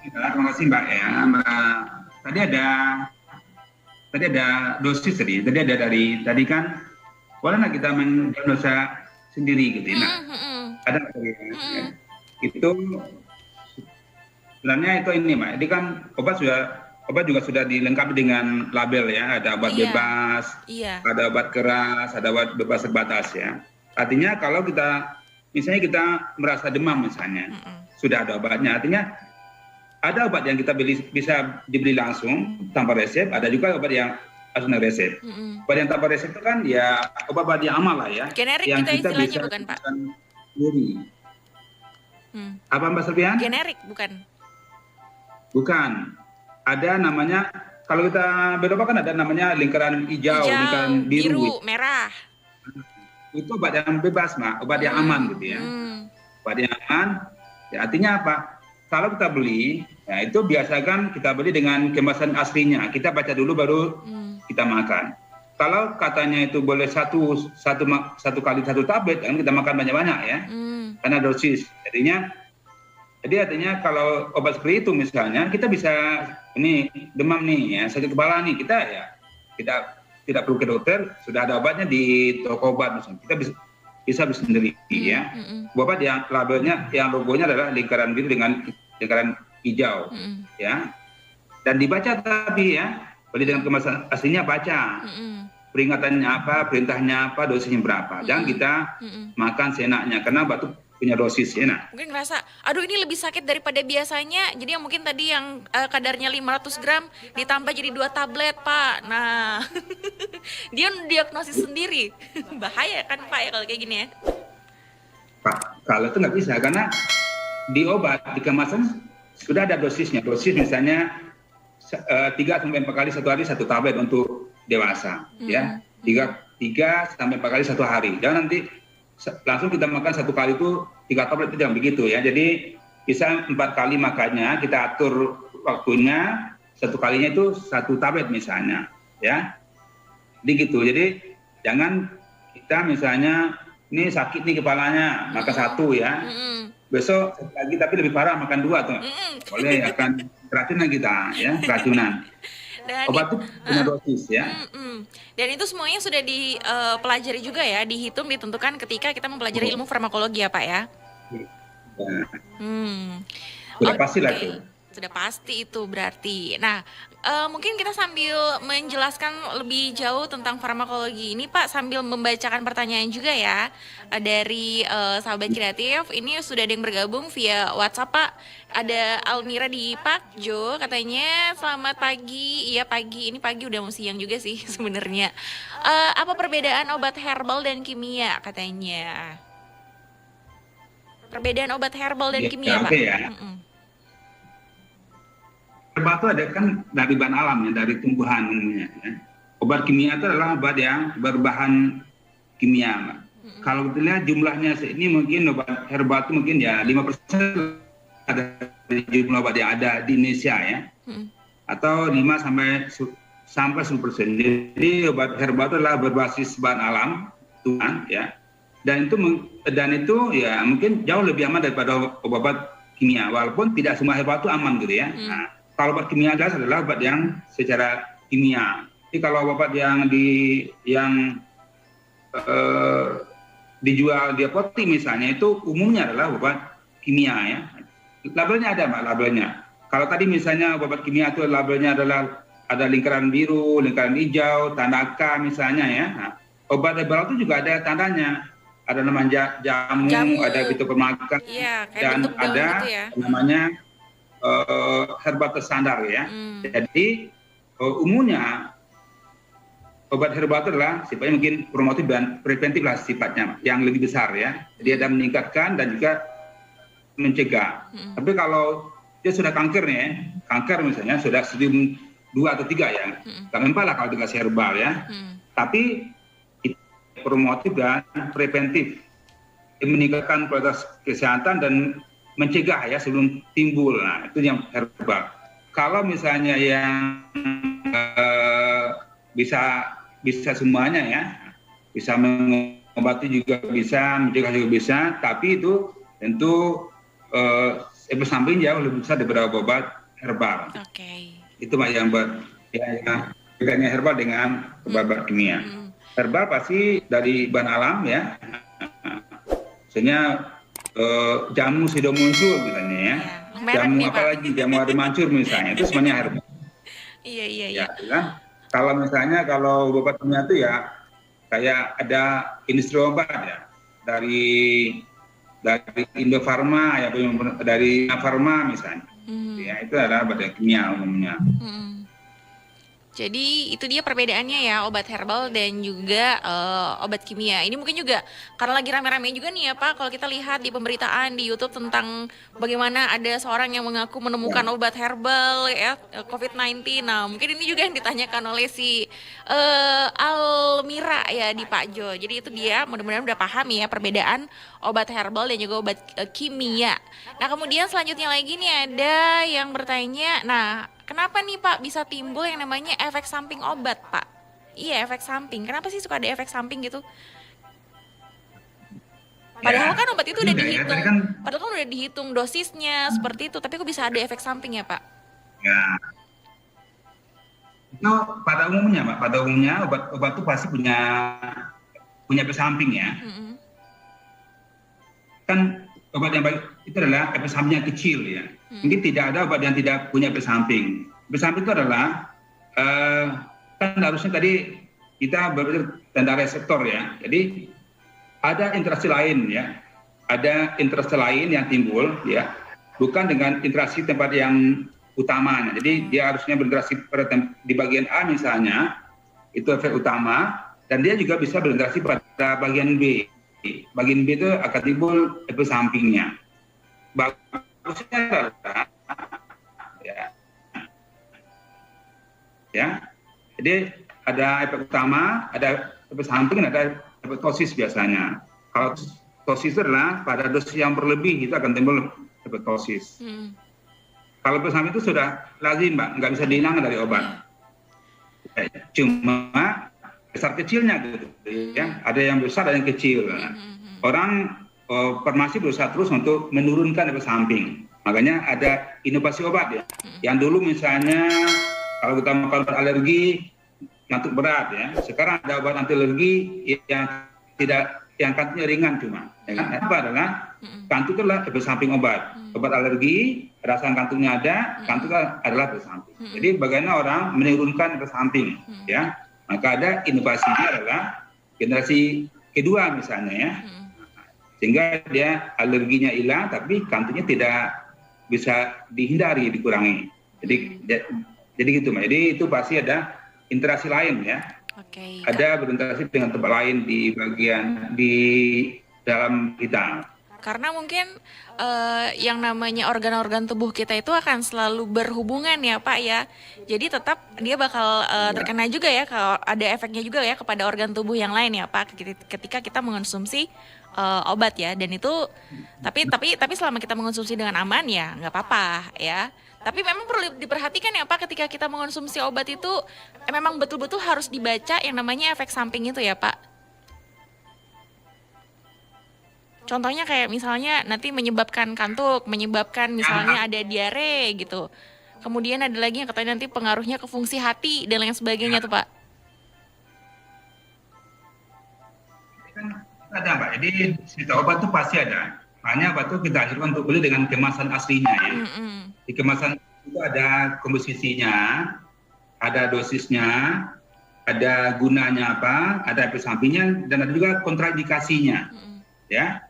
Terima kasih Mbak ya. Tadi ada dosis tadi. Tadi kan boleh nggak kita mendiagnosa sendiri gitu ya? Ada tadi ya. Itu sebenarnya itu ini Mbak. Ini kan obat juga sudah dilengkapi dengan label ya, ada obat bebas, ada obat keras, ada obat bebas terbatas ya. Artinya kalau misalnya kita merasa demam misalnya, sudah ada obatnya. Artinya ada obat yang kita bisa dibeli langsung tanpa resep, ada juga obat yang harus resep. Obat yang tanpa resep itu kan ya obat-obat yang amal lah ya. Generik yang kita istilahnya bisa bukan Pak? Sendiri. Apa Mbak Selvian? Generik bukan? Bukan. Ada namanya, kalau kita berobat kan ada namanya lingkaran hijau, lingkaran biru, merah. Itu obat yang bebas, Mak, obat yang aman gitu ya. Obat yang aman, ya artinya apa? kalau kita beli, ya itu biasakan kita beli dengan kemasan aslinya. Kita baca dulu baru kita makan. Kalau katanya itu boleh satu kali satu tablet, kan kita makan banyak-banyak ya, karena dosis. Jadi artinya kalau obat seperti itu misalnya kita bisa ini demam nih ya, sakit kepala nih, kita tidak perlu ke dokter, sudah ada obatnya di toko obat misalnya. Kita bisa beli sendiri ya. Obat yang labelnya, yang logonya adalah lingkaran biru dengan lingkaran hijau ya. Dan dibaca tapi ya, beli dengan kemasan aslinya baca. Peringatannya apa, perintahnya apa, dosisnya berapa. Jangan kita makan seenaknya karena batuk punya dosis ya. Nah. Mungkin ngerasa, aduh ini lebih sakit daripada biasanya. Jadi yang mungkin tadi yang kadarnya 500 gram ditambah jadi 2 tablet, Pak. Nah, dia diagnosis sendiri. Bahaya kan, Pak, ya kalau kayak gini ya? Pak, kalau itu nggak bisa karena di obat, di kemasan sudah ada dosisnya. Dosis misalnya 3-4 kali satu hari satu tablet untuk dewasa, ya 3-4 kali satu hari. Jangan nanti langsung kita makan satu kali itu 3 tablet, itu jangan begitu ya. Jadi bisa 4 kali makannya, kita atur waktunya, satu kalinya itu 1 tablet misalnya, ya. Jadi gitu. Jadi jangan kita misalnya ini sakit nih kepalanya, makan 1 ya. Besok lagi tapi lebih parah makan 2 tuh. Boleh akan keracunan kita ya, keracunan. Obat itu punya dosis ya. Dan itu semuanya sudah dipelajari juga ya, dihitung, ditentukan ketika kita mempelajari ilmu farmakologi ya Pak ya? Sudah pasti lah itu. Sudah pasti itu berarti. Nah, mungkin kita sambil menjelaskan lebih jauh tentang farmakologi ini Pak, sambil membacakan pertanyaan juga ya dari sahabat kreatif. Ini sudah ada yang bergabung via WhatsApp Pak. Ada Almira di Pakjo, katanya selamat pagi. Iya pagi, ini pagi udah mau siang juga sih sebenarnya. Apa perbedaan obat herbal dan kimia katanya? Perbedaan obat herbal dan kimia Pak? Ya. Herbal itu ada kan dari bahan alam ya, dari tumbuhan umumnya. Ya. Obat kimia itu adalah obat yang berbahan kimia. Mbak. Kalau kita lihat jumlahnya ini mungkin obat herbal itu mungkin ya 5% ada jumlah obat yang ada di Indonesia ya, atau 5-10%. Jadi obat herbal itu adalah berbasis bahan alam, Tuhan ya, dan itu ya mungkin jauh lebih aman daripada obat kimia, walaupun tidak semua herbal itu aman gitu ya. Nah, kalau obat kimia adalah obat yang secara kimia. Jadi kalau obat yang dijual di apotek misalnya itu umumnya adalah obat kimia ya. Labelnya ada Mbak, labelnya. Kalau tadi misalnya obat kimia itu labelnya adalah ada lingkaran biru, lingkaran hijau, tanda K misalnya ya. Nah, obat herbal itu juga ada tandanya. Ada namanya jamu, ada fitofarmaka, dan ada gitu ya, namanya herbal terstandar ya. Jadi umumnya obat herbal itu adalah sifatnya mungkin promotif dan preventif lah sifatnya, yang lebih besar ya. Dia ada meningkatkan dan juga mencegah. Tapi kalau dia sudah kanker nih, kanker misalnya sudah stadium 2 atau 3 ya, nggak memang lah kalau dikasih herbal ya. Tapi promotif dan preventif, meningkatkan kualitas kesehatan dan mencegah ya sebelum timbul. Nah itu yang herbal. Kalau misalnya yang bisa semuanya ya, bisa mengobati juga bisa, mencegah juga bisa, tapi itu tentu efek samping jauh lebih besar daripada obat herbal. Itu Mbak yang bedanya herbal dengan obat kimia. Herbal pasti dari bahan alam ya, misalnya jamu sidomuncul misalnya ya, jamu apalagi jamu hari mancur misalnya, itu semuanya herbal. Iya. Kan? Kalau misalnya kalau obat kimia itu ya kayak ada industri obat ya, dari Indofarma ya, dari Farma misalnya, ya itu adalah obat kimia umumnya. Jadi itu dia perbedaannya ya, obat herbal dan juga obat kimia. Ini mungkin juga karena lagi rame-rame juga nih ya Pak, kalau kita lihat di pemberitaan di YouTube tentang bagaimana ada seorang yang mengaku menemukan obat herbal ya COVID-19. Nah mungkin ini juga yang ditanyakan oleh si Almira ya di Pak Jo. Jadi itu dia mudah-mudahan udah paham ya perbedaan obat herbal dan juga obat kimia. Nah kemudian selanjutnya lagi nih ada yang bertanya, nah kenapa nih Pak bisa timbul yang namanya efek samping obat Pak? Iya efek samping, kenapa sih suka ada efek samping gitu? Padahal kan obat itu udah juga ya, dihitung, tadi kan padahal kan udah dihitung dosisnya seperti itu, tapi kok bisa ada efek samping ya Pak? ya itu pada umumnya Pak, pada umumnya obat itu pasti punya efek samping ya. Mm-mm. Kan obat yang baik itu adalah efek sampingnya kecil ya. Mungkin tidak ada obat yang tidak punya efek samping. Efek samping itu adalah kan harusnya tadi kita berpikir tentang reseptor ya. Jadi ada interaksi lain ya. Ada interaksi lain yang timbul ya. Bukan dengan interaksi tempat yang utamanya. Jadi dia harusnya berinteraksi di bagian A misalnya, itu efek utama, dan dia juga bisa berinteraksi pada bagian B. Bagian B itu akan timbul efek sampingnya. Bagusnya adalah ya. Jadi ada efek utama, ada efek samping, ada efek tosis biasanya. Kalau tosis itu adalah pada dosis yang berlebih itu akan timbul efek tosis. Kalau efek samping itu sudah lazim Mbak, nggak bisa dihilangkan dari obat. Cuma besar kecilnya gitu ya. Ada yang besar, ada yang kecil. Orang farmasi berusaha terus untuk menurunkan efek samping. Makanya ada inovasi obat ya. Yang dulu misalnya kalau kita makan obat alergi ngantuk berat ya. Sekarang ada obat anti alergi yang kantuknya ringan cuma. Ya kan? Apa adalah kantuk itu adalah efek samping obat. Obat alergi rasa kantuknya ada, kantuk adalah efek samping. Jadi bagaimana orang menurunkan efek samping ya. Maka ada inovasinya adalah generasi kedua misalnya ya. Sehingga dia alerginya hilang tapi kantuknya tidak bisa dihindari, dikurangi. Jadi gitu Mbak. Jadi itu pasti ada interaksi lain ya. Oke. Ada berinteraksi dengan tempat lain di bagian di dalam kita. Karena mungkin yang namanya organ-organ tubuh kita itu akan selalu berhubungan ya Pak ya. Jadi tetap dia bakal terkena juga ya kalau ada efeknya juga ya kepada organ tubuh yang lain ya Pak ketika kita mengonsumsi obat ya. Dan itu tapi selama kita mengonsumsi dengan aman ya nggak apa-apa ya. Tapi memang perlu diperhatikan ya Pak ketika kita mengonsumsi obat itu memang betul-betul harus dibaca yang namanya efek samping itu ya Pak. Contohnya kayak misalnya nanti menyebabkan kantuk, menyebabkan misalnya ada diare gitu. Kemudian ada lagi yang katanya nanti pengaruhnya ke fungsi hati dan lain sebagainya tuh Pak. Ada Mbak, jadi cerita obat itu pasti ada. Makanya obat itu kita anjurkan untuk beli dengan kemasan aslinya ya. Di kemasan itu ada komposisinya, ada dosisnya, ada gunanya apa, ada efek sampingnya, dan ada juga kontraindikasinya. Ya.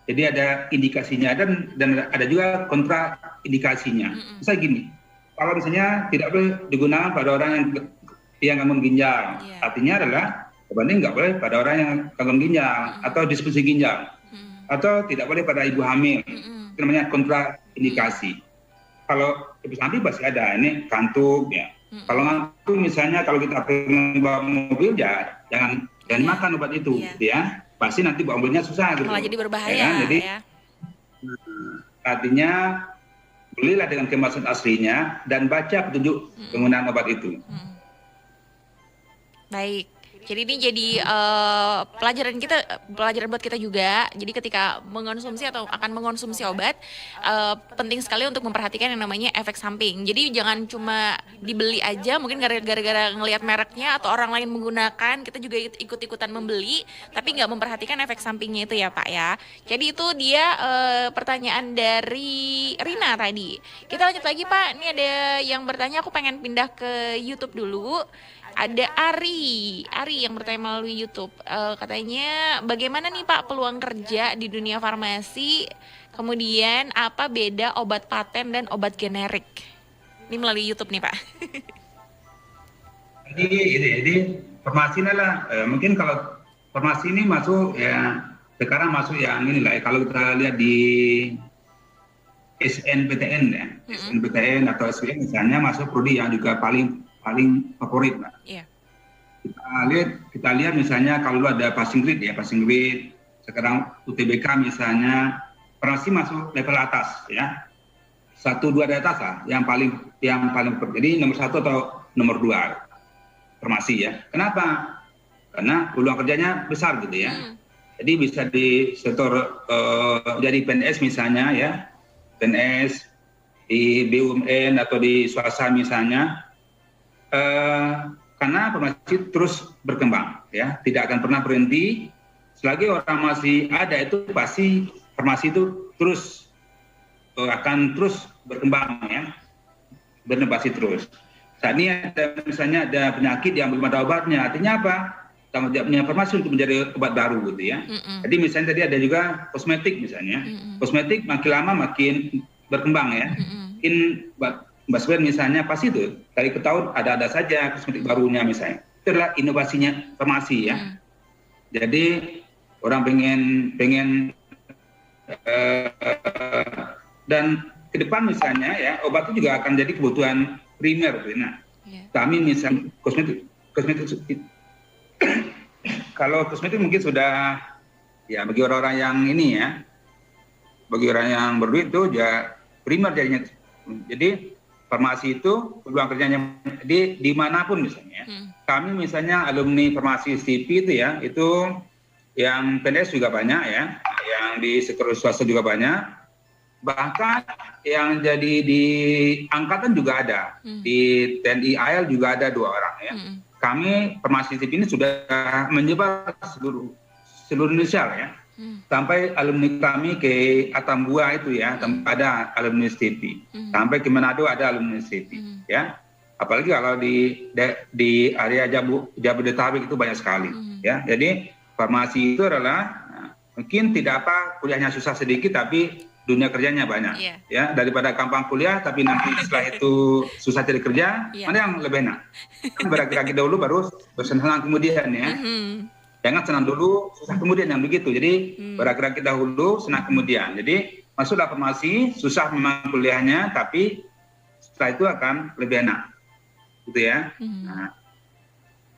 Jadi ada indikasinya dan ada juga kontraindikasinya. Misalnya gini, kalau misalnya tidak boleh digunakan pada orang yang gangguan ginjal, artinya adalah obat ini nggak boleh pada orang yang gangguan ginjal atau disfungsi ginjal, atau tidak boleh pada ibu hamil. Itu namanya kontraindikasi. Kalau efek samping pasti ada, ini kantuk ya. Kalau ngantuk misalnya kalau kita pengen bawa mobil ya jangan makan obat itu, gitu ya. Pasti nanti bawa mobilnya susah gitu. Malah jadi berbahaya ya kan? Jadi ya. artinya belilah dengan kemasan aslinya dan baca petunjuk penggunaan obat itu. Baik. Jadi ini jadi pelajaran buat kita juga. Jadi ketika mengonsumsi atau akan mengonsumsi obat, penting sekali untuk memperhatikan yang namanya efek samping. Jadi jangan cuma dibeli aja, mungkin gara-gara ngelihat mereknya atau orang lain menggunakan, kita juga ikut-ikutan membeli, tapi nggak memperhatikan efek sampingnya itu ya Pak ya. Jadi itu dia pertanyaan dari Rina tadi. Kita lanjut lagi Pak. Ini ada yang bertanya, aku pengen pindah ke YouTube dulu. Ada Ari yang bertanya melalui YouTube. Katanya bagaimana nih Pak peluang kerja di dunia farmasi? Kemudian apa beda obat paten dan obat generik? Ini melalui YouTube nih Pak. Jadi farmasi lah, mungkin kalau farmasi ini masuk ya, sekarang masuk yang ini lah. Kalau kita lihat di SNPTN ya, SNPTN atau SPM misalnya masuk prodi yang juga paling favorit lah. Iya. Kita lihat misalnya kalau ada passing grade ya, passing grade. Sekarang UTBK misalnya, farmasi masuk level atas ya. 1, 2 di atas lah, yang paling. Jadi nomor 1 atau nomor 2 farmasi ya. Kenapa? Karena peluang kerjanya besar gitu ya. Jadi bisa di sektor jadi PNS misalnya ya, PNS di BUMN atau di swasta misalnya, karena farmasi terus berkembang ya, tidak akan pernah berhenti. Selagi orang masih ada itu pasti farmasi itu terus akan terus berkembang ya, berinovasi terus. Saat ini misalnya ada penyakit yang belum ada obatnya, artinya apa? Tanggung jawabnya farmasi untuk mencari obat baru gitu ya. Jadi misalnya tadi ada juga kosmetik misalnya, kosmetik makin lama makin berkembang ya. Mungkin Mbak Sven misalnya pasti itu dari ke tahun ada saja kosmetik barunya misalnya. Itu adalah inovasinya farmasi ya. Jadi orang pengen dan ke depan misalnya ya, obat itu juga akan jadi kebutuhan primer. Nah, kami misalnya kosmetik kalau kosmetik mungkin sudah ya bagi orang-orang yang ini ya, bagi orang yang berduit itu ya primer jadinya. Jadi farmasi itu peluang kerjanya dimanapun misalnya. Kami misalnya alumni farmasi STP itu ya, itu yang PNS juga banyak ya, yang di sektor swasta juga banyak, bahkan yang jadi di angkatan juga ada, di TNI AL juga ada 2 orang ya. Kami farmasi STP ini sudah menyebar seluruh Indonesia ya, sampai alumni kami ke Atambua itu ya, ada alumni STP, sampai ke Manado ada alumni STP ya. Apalagi kalau di area Jabodetabek itu banyak sekali ya. Jadi farmasi itu adalah mungkin tidak apa kuliahnya susah sedikit tapi dunia kerjanya banyak ya, daripada gampang kuliah tapi nanti setelah itu susah cari kerja, mana yang lebih enak? Kan bergerak dahulu baru bersenang kemudian ya. Jangan senang dulu susah kemudian, yang begitu. Jadi bergerak dahulu senang kemudian. Jadi masuklah farmasi, susah memang kuliahnya tapi setelah itu akan lebih enak gitu ya. Nah,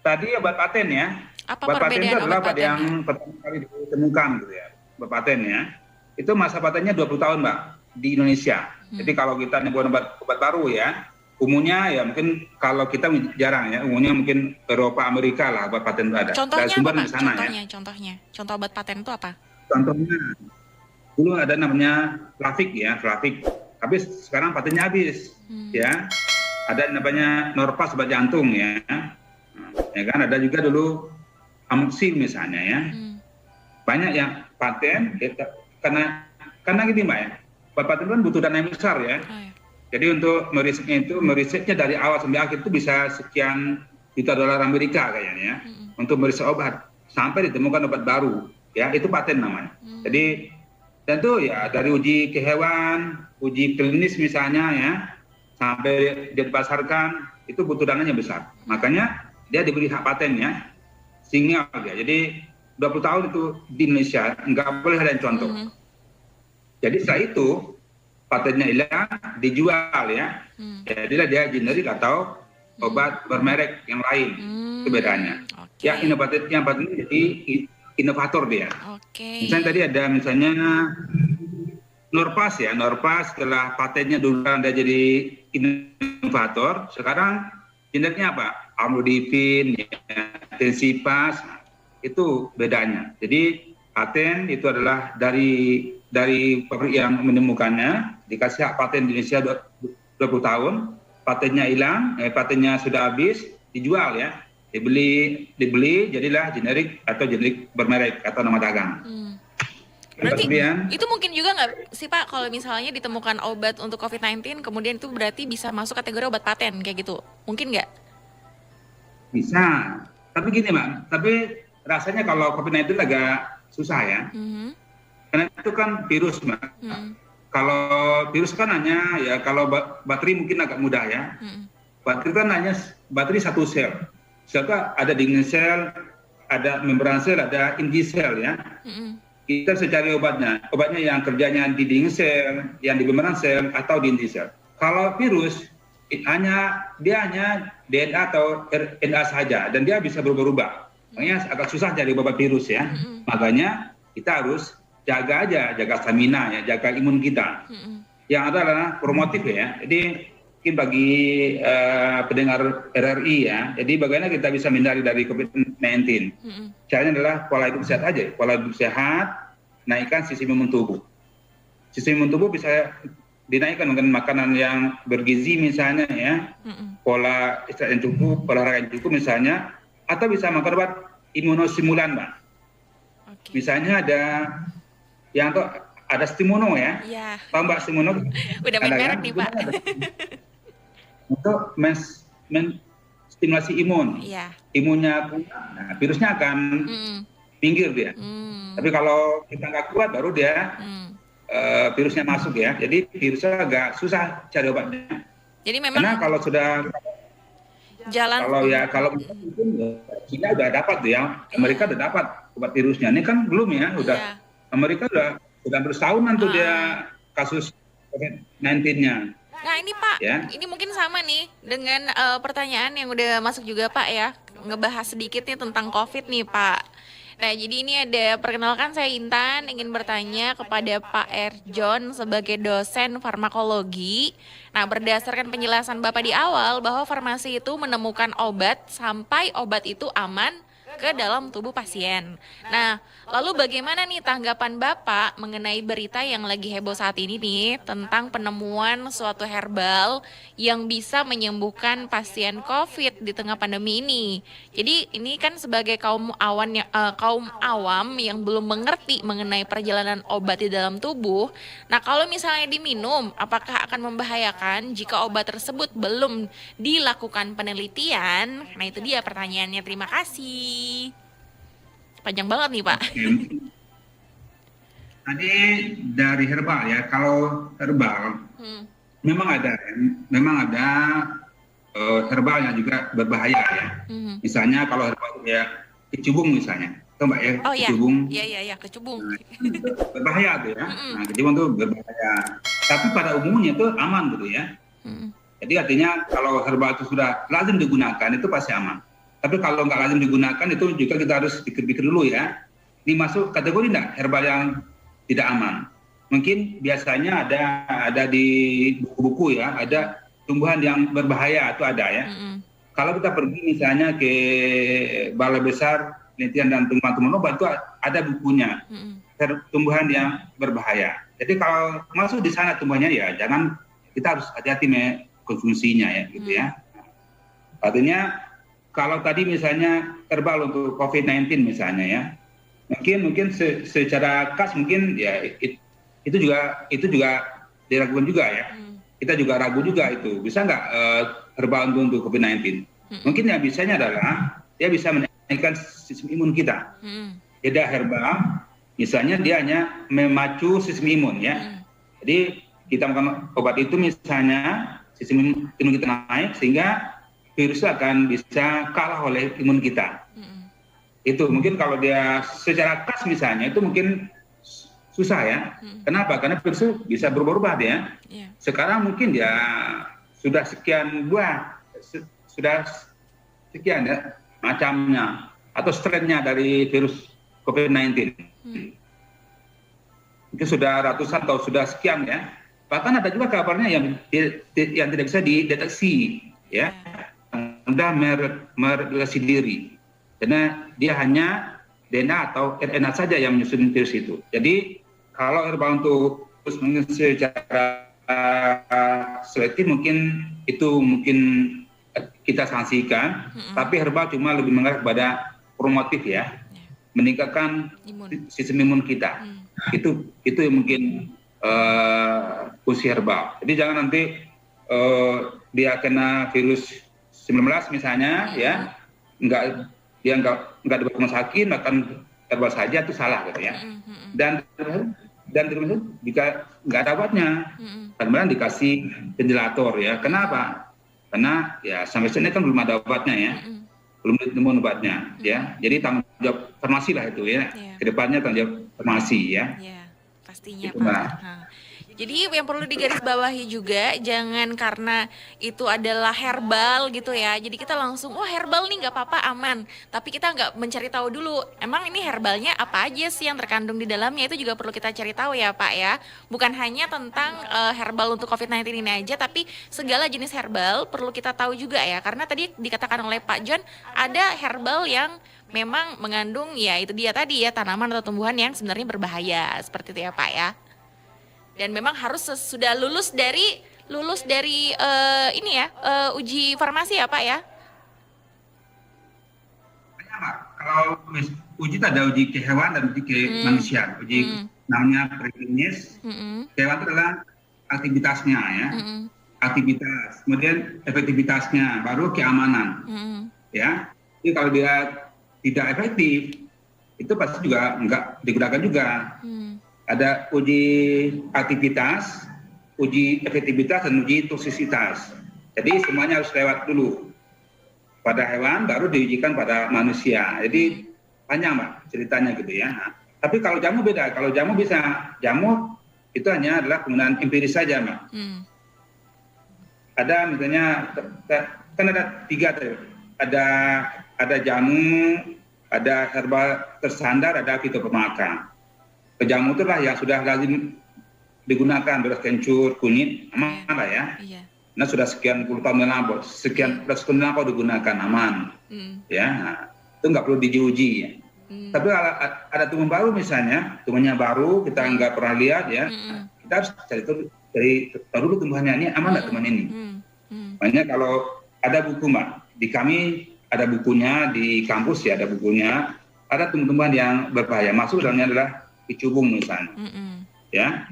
tadi obat paten ya. Apa obat paten itu adalah obat yang pertama kali ditemukan gitu ya. Obat paten ya. Itu masa patennya 20 tahun, Mbak, di Indonesia. Jadi kalau kita nyebut obat baru ya, umumnya ya mungkin kalau kita jarang ya, umumnya mungkin Eropa, Amerika lah obat paten itu ada. Contohnya sumber apa, di sana, Contohnya. Contoh obat paten itu apa? Contohnya dulu ada namanya Plavix ya, Plavix. Tapi sekarang patennya habis ya. Ada namanya Norpas obat jantung ya. Ya kan, ada juga dulu Amoxil misalnya ya. Banyak yang paten karena gini Mbak ya. Obat paten kan butuh dana yang besar ya. Jadi untuk merisetnya dari awal sampai akhir itu bisa sekian juta dolar Amerika kayaknya ya. Untuk meriset obat sampai ditemukan obat baru ya, itu paten namanya. Jadi tentu ya dari uji ke hewan, uji klinis misalnya ya, sampai dia dipasarkan itu butuh dananya besar. Makanya dia diberi hak paten ya. Sinyal ya. Jadi 20 tahun itu di Indonesia nggak boleh ada yang contoh. Jadi setelah itu patennya hilang, dijual ya. Jadilah dia generik atau obat bermerek yang lain. Itu bedanya. Ya inovatif, yang paten jadi inovator dia. Misalnya tadi ada misalnya Norpas ya. Norpas setelah patennya dulu ada jadi inovator, sekarang generiknya apa? Amlodipin, ya, Tensipas, itu bedanya. Jadi paten itu adalah dari pabrik yang menemukannya, dikasih hak paten di Indonesia 20 tahun, patennya hilang, patennya sudah habis, dijual ya, dibeli jadilah generik atau generik bermerek atau nama dagang. Berarti itu mungkin juga nggak sih Pak, kalau misalnya ditemukan obat untuk COVID-19, kemudian itu berarti bisa masuk kategori obat paten kayak gitu, mungkin nggak? Bisa, tapi gini Mbak, tapi rasanya kalau COVID-19 agak susah ya, karena itu kan virus Mbak. Kalau virus kan hanya ya, kalau bakteri mungkin agak mudah ya. Bakteri kan hanya bakteri satu sel, Sel itu ada dinding sel, ada membran sel, ada inti sel ya. Kita bisa cari obatnya. Obatnya yang kerjanya di dinding sel, yang di membran sel, atau di inti sel. Kalau virus, dia hanya DNA atau RNA saja, dan dia bisa berubah-ubah. Makanya agak susah cari obat virus ya. Makanya kita harus jaga stamina ya, jaga imun kita. Yang adalah promotif ya. Jadi mungkin bagi pendengar RRI ya, jadi bagaimana kita bisa menghindari dari COVID-19? Caranya adalah pola hidup sehat aja. Pola hidup sehat, naikkan sistem imun tubuh. Sistem imun tubuh bisa dinaikkan dengan makanan yang bergizi misalnya ya, pola istirahat yang cukup, olahraga yang cukup misalnya, atau bisa makan obat imunosimulan, Mbak. Misalnya ada yang ada Stimuno ya. Iya. Tahu Mbak Stimuno? Udah main merek nih, Pak. Untuk menstimulasi imun. Iya. Imunnya kuat, nah, virusnya akan pinggir dia. Tapi kalau kita nggak kuat, baru dia virusnya masuk ya. Jadi virusnya agak susah cari obatnya. Jadi memang Karena kalau sudah kalau mungkin China udah dapat tuh ya, Amerika udah dapat obat virusnya. Ini kan belum ya, udah Amerika udah bertahunan tuh dia kasus COVID-19-nya. Nah ini Pak, Ya. ini mungkin sama nih dengan pertanyaan yang udah masuk juga Pak ya, ngebahas sedikit nih tentang COVID nih Pak. Nah jadi ini ada, perkenalkan saya Intan, ingin bertanya kepada Pak Erjon sebagai dosen farmakologi. Nah berdasarkan penjelasan Bapak di awal bahwa farmasi itu menemukan obat sampai obat itu aman ke dalam tubuh pasien. Nah, lalu bagaimana nih tanggapan Bapak mengenai berita yang lagi heboh saat ini nih tentang penemuan suatu herbal yang bisa menyembuhkan pasien COVID di tengah pandemi ini. Jadi ini kan sebagai kaum awam yang belum mengerti mengenai perjalanan obat di dalam tubuh. Nah, kalau misalnya diminum, apakah akan membahayakan jika obat tersebut belum dilakukan penelitian? Nah, itu dia pertanyaannya. Terima kasih. Panjang banget nih Pak. Tadi dari herbal ya, kalau herbal memang ada herbal yang juga berbahaya ya. Misalnya kalau herbal ya kecubung misalnya, tahu Mbak ya? Oh iya, kecubung. iya kecubung. Berbahaya tuh ya. Nah, kecubung tuh berbahaya. Tapi pada umumnya itu aman gitu ya. Jadi artinya kalau herbal itu sudah lazim digunakan itu pasti aman. Tapi kalau nggak lazim digunakan itu juga kita harus pikir-pikir dulu ya. Ini masuk kategori nggak herbal yang tidak aman? Mungkin biasanya ada di buku-buku ya, ada tumbuhan yang berbahaya itu ada ya. Kalau kita pergi misalnya ke Balai Besar Penelitian dan Tumbuhan-tumbuhan Obat itu ada bukunya. Tumbuhan yang berbahaya. Jadi kalau masuk di sana tumbuhannya ya jangan, kita harus hati-hati konsumsinya ya gitu ya. Artinya kalau tadi misalnya herbal untuk COVID-19 misalnya ya, mungkin secara khas mungkin ya itu juga diragukan juga ya. Kita juga ragu juga itu bisa nggak herbal untuk COVID-19. Mungkin yang bisanya adalah dia bisa menaikkan sistem imun kita. Beda herbal, misalnya dia hanya memacu sistem imun ya. Jadi kita makan obat itu misalnya sistem imun kita naik sehingga virus akan bisa kalah oleh imun kita. Itu mungkin kalau dia secara khas misalnya itu mungkin susah ya. Kenapa? Karena virus bisa berubah-ubah dia. Sekarang mungkin dia sudah sekian buah, sudah sekian ya macamnya atau strainnya dari virus COVID-19. Mungkin sudah ratusan atau sudah sekian ya. Bahkan ada juga kabarnya yang tidak bisa dideteksi ya. Mudah mereduksi diri karena dia hanya DNA atau RNA saja yang menyusun virus itu. Jadi kalau herbal untuk secara selektif mungkin kita sanksikan, tapi herbal cuma lebih mengarah kepada promotif ya, meningkatkan sistem imun kita. Itu yang mungkin fungsi herbal. Jadi jangan nanti dia kena virus 19 misalnya ya, dia nggak dibawa rumah sakit, makan herbal saja itu salah gitu ya. Dan terus jika nggak ada obatnya, kadang-kadang dikasih ventilator ya. Kenapa? Karena ya sampai sini kan belum ada obatnya ya. belum ditemukan obatnya, ya. Jadi tanggung jawab farmasi lah itu ya. Iya. Kedepannya tanggung jawab farmasi ya. Ya, pastinya Itu, Pak. Mbak. Nah, jadi yang perlu digarisbawahi juga, jangan karena itu adalah herbal gitu ya. Jadi kita langsung, wah herbal nih nggak apa-apa aman. Tapi kita nggak mencari tahu dulu, emang ini herbalnya apa aja sih yang terkandung di dalamnya, itu juga perlu kita cari tahu ya Pak ya. Bukan hanya tentang herbal untuk COVID-19 ini aja, tapi segala jenis herbal perlu kita tahu juga ya. Karena tadi dikatakan oleh Pak John, ada herbal yang memang mengandung ya itu dia tadi ya, tanaman atau tumbuhan yang sebenarnya berbahaya, seperti itu ya Pak ya. Dan memang harus sudah lulus dari ini ya, uji farmasi ya Pak ya. Banyak, Pak. Kalau uji itu ada uji ke hewan dan uji ke manusia. Uji namanya preklinis. Hewan itu adalah aktivitasnya ya. Aktivitas, kemudian efektivitasnya, baru keamanan. Ya. Jadi kalau dia tidak efektif, itu pasti juga enggak digunakan juga. Ada uji aktivitas, uji efektivitas, dan uji toksisitas. Jadi semuanya harus lewat dulu pada hewan, baru diujikan pada manusia. Jadi panjang Mbak ceritanya gitu ya. Tapi kalau jamu beda. Kalau jamu jamu itu hanya adalah penggunaan empiris saja Mbak. Ada misalnya, kan ada 3 tuh. Ada jamu, ada herbal tersandar, ada fitofarmaka. Jamu itulah yang sudah lazim digunakan, beras kencur, kunyit, aman lah ya. Iya. Nah sudah sekian puluh tahun melampau, sekian belas tahun melampau digunakan, aman. Ya, nah, itu nggak perlu diuji. Ya. Tapi kalau ada tumbuh baru misalnya, tumbuhnya baru kita nggak pernah lihat ya, kita harus cari tahu dulu tumbuhannya ini aman nggak tumbuhan ini. Makanya kalau ada buku Mbak, di kami ada bukunya, di kampus ya ada bukunya, ada tumbuhan yang berbahaya, masuk dalamnya adalah dicubung misalnya, ya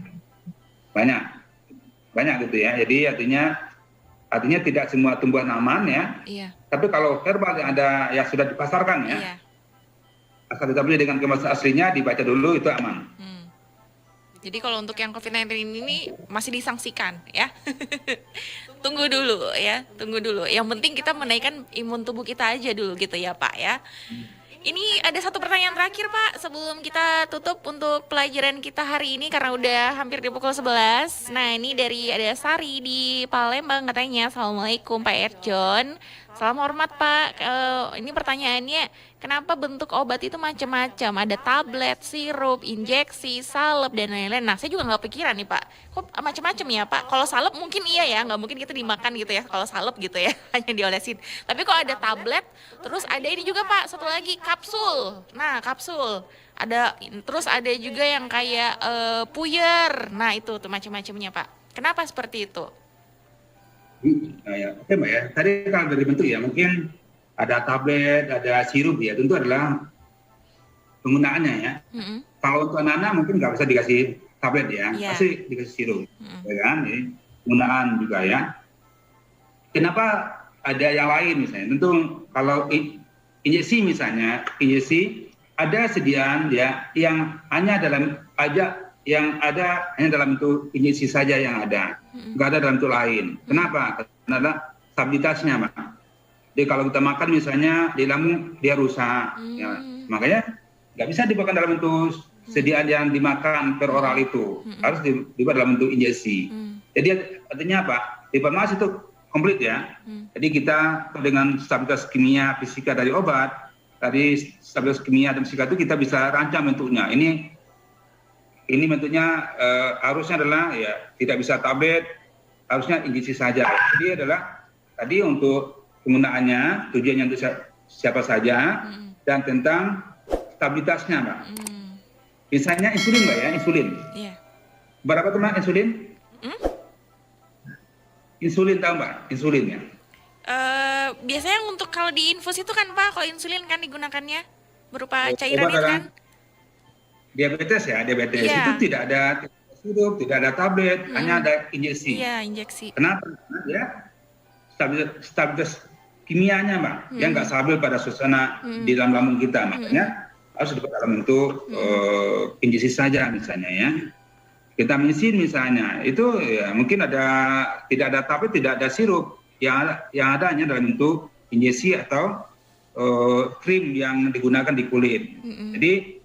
banyak gitu ya. Jadi artinya tidak semua tumbuhan aman ya. Iya. Tapi kalau herbal yang ada yang sudah dipasarkan ya, Iya. asal kita beli dengan kemasan aslinya, dibaca dulu itu aman. Jadi kalau untuk yang COVID-19 ini masih disangsikan ya. Tunggu dulu ya, tunggu dulu. Yang penting kita menaikkan imun tubuh kita aja dulu gitu ya Pak ya. Ini ada satu pertanyaan terakhir Pak sebelum kita tutup untuk pelajaran kita hari ini karena udah hampir di pukul 11. Nah ini ada Sari di Palembang katanya, Assalamualaikum Pak Erjon. Salam hormat Pak, ini pertanyaannya, kenapa bentuk obat itu macam-macam? Ada tablet, sirup, injeksi, salep, dan lain-lain. Nah saya juga nggak pikiran nih Pak, kok macam-macam ya Pak? Kalau salep mungkin iya ya, nggak mungkin kita dimakan gitu ya, kalau salep gitu ya, hanya diolesin. Tapi kok ada tablet, terus ada ini juga Pak, satu lagi kapsul. Nah kapsul, terus ada juga yang kayak puyer. Nah itu tuh macam-macamnya Pak. Kenapa seperti itu? Ya, oke Mbak ya. Tadi kalau dari bentuk ya mungkin ada tablet, ada sirup ya. Tentu adalah penggunaannya ya. Kalau untuk anak-anak mungkin nggak bisa dikasih tablet ya, pasti dikasih sirup, ya kan? Jadi, penggunaan juga ya. Kenapa ada yang lain misalnya? Tentu kalau injeksi misalnya, ada sediaan ya yang hanya hanya dalam bentuk injeksi saja yang ada, nggak ada dalam bentuk lain. Kenapa? Karena ada stabilitasnya, Pak. Jadi kalau kita makan misalnya di lambung dia rusak, ya. Makanya nggak bisa dimakan dalam bentuk sediaan yang dimakan per oral itu, harus dibuat dalam bentuk injeksi. Jadi artinya apa? Di farmasi itu komplit ya. Jadi kita dengan stabilitas kimia fisika dari obat, dari stabilitas kimia dan fisika itu kita bisa rancang bentuknya. Ini bentuknya harusnya adalah ya tidak bisa tablet, harusnya injeksi saja. Jadi adalah tadi untuk penggunaannya, tujuannya untuk siapa saja, dan tentang stabilitasnya, Mbak. Misalnya insulin, Mbak ya, insulin. Iya. Berapa teman insulin? Insulin tahu Mbak, insulinnya? Biasanya untuk kalau di infus itu kan Pak, kalau insulin kan digunakannya berupa cairan Obat itu kan? Diabetes ya, diabetes Iya. itu tidak ada sirup, tidak ada tablet, hanya ada injeksi. Iya, injeksi. Kenapa? Karena dia stabilitas kimianya, Mbak, yang nggak stabil pada suasana di dalam lambung kita, makanya harus dibuat dalam bentuk injeksi saja misalnya ya. Vitamin misalnya itu ya mungkin tidak ada tablet, tidak ada sirup, yang ada hanya dalam bentuk injeksi atau krim yang digunakan di kulit. Jadi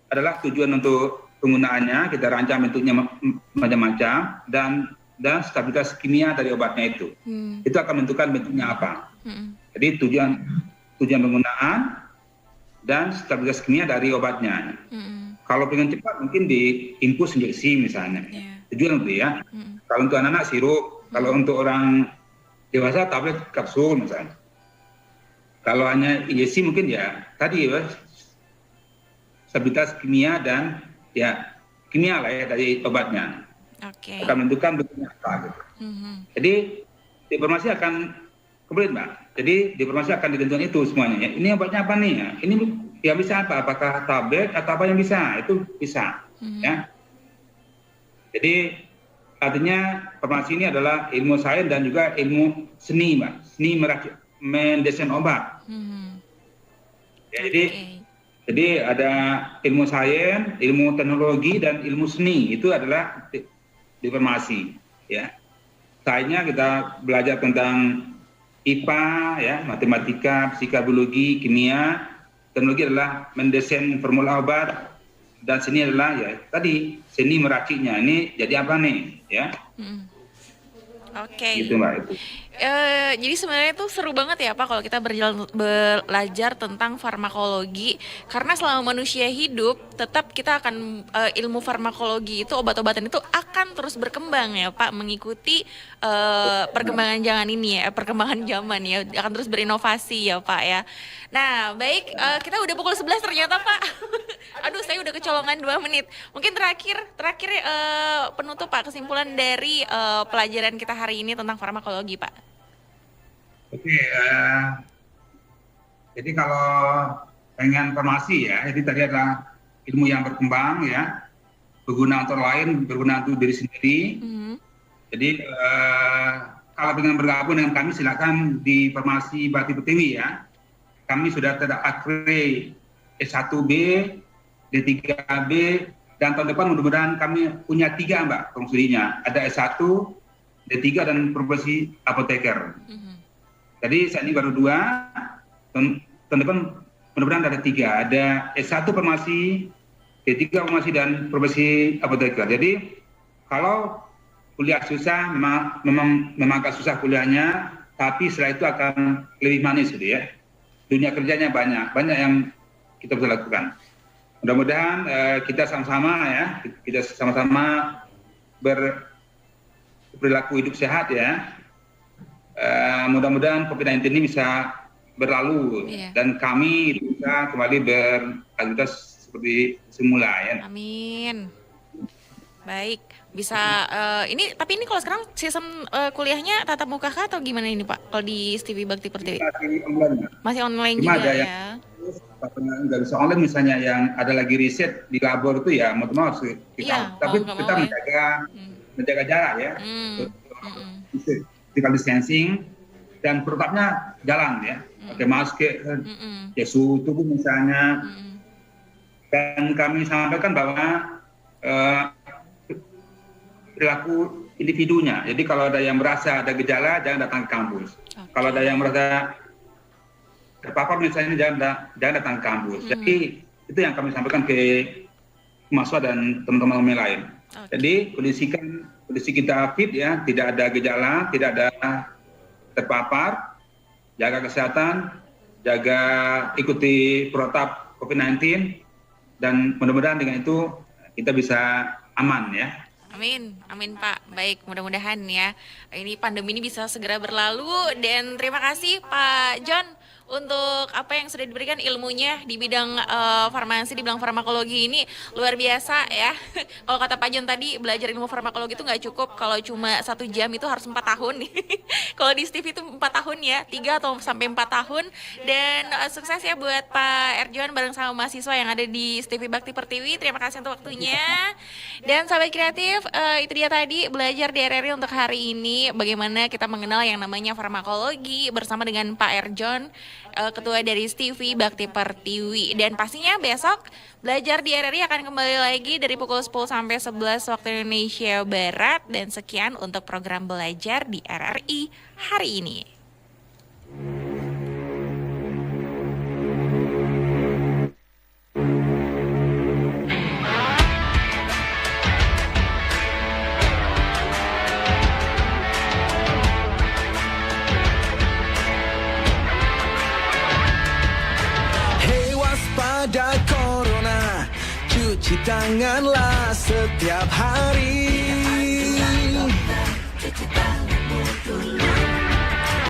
adalah tujuan untuk penggunaannya, kita rancang bentuknya macam-macam dan stabilitas kimia dari obatnya itu. Itu akan menentukan bentuknya apa. Jadi tujuan penggunaan dan stabilitas kimia dari obatnya. Kalau pengen cepat mungkin di infus injeksi misalnya. Tujuan itu ya. Kalau untuk anak-anak sirup, kalau untuk orang dewasa tablet kapsul misalnya. Kalau hanya injeksi mungkin ya tadi ya stabilitas kimia dan ya kimia lah ya dari obatnya. Akan menentukan bentuknya apa gitu. Jadi informasi akan kembali Mbak. Jadi informasi akan ditentukan itu semuanya. Ya. Ini obatnya apa nih? Ya? Ini yang bisa apa? Apakah tablet atau apa yang bisa? Itu bisa. Ya. Jadi artinya farmasi ini adalah ilmu sains dan juga ilmu seni Mbak. Seni mendesain obat. Ya, jadi ada ilmu sains, ilmu teknologi dan ilmu seni itu adalah di farmasi. Ya, sainsnya kita belajar tentang IPA, ya, matematika, fisika, biologi, kimia. Teknologi adalah mendesain formula obat dan seni adalah ya tadi seni meraciknya. Ini jadi apa nih? Ya. Gitu Mbak itu. Jadi sebenarnya itu seru banget ya Pak kalau kita belajar tentang farmakologi karena selama manusia hidup tetap kita akan ilmu farmakologi itu obat-obatan itu akan terus berkembang ya Pak mengikuti perkembangan perkembangan zaman ya akan terus berinovasi ya Pak ya. Nah baik kita udah pukul 11 ternyata Pak. Aduh saya udah kecolongan 2 menit. Mungkin terakhir penutup Pak kesimpulan dari pelajaran kita hari ini tentang farmakologi Pak. Oke, jadi kalau pengen farmasi ya, jadi tadi adalah ilmu yang berkembang ya, berguna untuk lain, berguna untuk diri sendiri. Jadi kalau pengen bergabung dengan kami silakan di Farmasi Bakti Pertiwi ya. Kami sudah terakreditasi S1B, D3B, dan tahun depan mudah-mudahan kami punya 3 Mbak promosinya. Ada S1, D3 dan profesi apoteker. Jadi saat ini baru 2, tahun depan mudah-mudahan ada 3. Ada S1 farmasi, D3 farmasi dan profesi apoteker. Jadi kalau kuliah susah, memang agak susah kuliahnya, tapi setelah itu akan lebih manis gitu ya. Dunia kerjanya banyak yang kita bisa lakukan. Mudah-mudahan kita sama-sama ya, kita sama-sama berperilaku hidup sehat ya. Mudah-mudahan COVID-19 ini bisa berlalu dan kami bisa kembali beraktivitas seperti semula ya. Amin. Baik, bisa ini tapi ini kalau sekarang sistem kuliahnya tatap muka kah atau gimana ini Pak? Kalau di TV Bakti Pertiwi? Masih online Cuma juga ada ya. Nggak bisa online misalnya yang ada lagi riset di labor itu ya mau harus kita tapi kita menjaga jarak ya. Physical distancing dan protapnya jalan ya, pakai masker, ya suhu tubuh misalnya. Dan kami sampaikan bahwa perilaku individunya. Jadi kalau ada yang merasa ada gejala jangan datang ke kampus. Kalau ada yang merasa terpapar misalnya jangan datang ke kampus. Jadi itu yang kami sampaikan ke mahasiswa dan teman-teman yang lain. Jadi kondisi kita fit ya, tidak ada gejala, tidak ada terpapar, jaga kesehatan, ikuti protap COVID-19 dan mudah-mudahan dengan itu kita bisa aman ya. Amin Pak. Baik, mudah-mudahan ya ini pandemi ini bisa segera berlalu dan terima kasih Pak John untuk apa yang sudah diberikan ilmunya di bidang farmasi, di bidang farmakologi ini luar biasa ya. Kalau kata Pak John tadi belajar ilmu farmakologi itu nggak cukup kalau cuma 1 jam itu harus 4 tahun. Kalau di Steve itu 4 tahun ya, 3 atau sampai 4 tahun. Dan sukses ya buat Pak Erjon bareng sama mahasiswa yang ada di Steve Bakti Pertiwi. Terima kasih untuk waktunya. Dan sahabat kreatif, itu dia tadi belajar di RRI untuk hari ini bagaimana kita mengenal yang namanya farmakologi bersama dengan Pak Erjon, ketua dari Stevie Bakti Pertiwi. Dan pastinya besok belajar di RRI akan kembali lagi dari pukul 10 sampai 11 waktu Indonesia Barat. Dan sekian untuk program belajar di RRI hari ini. ada corona, cuci tanganlah setiap hari.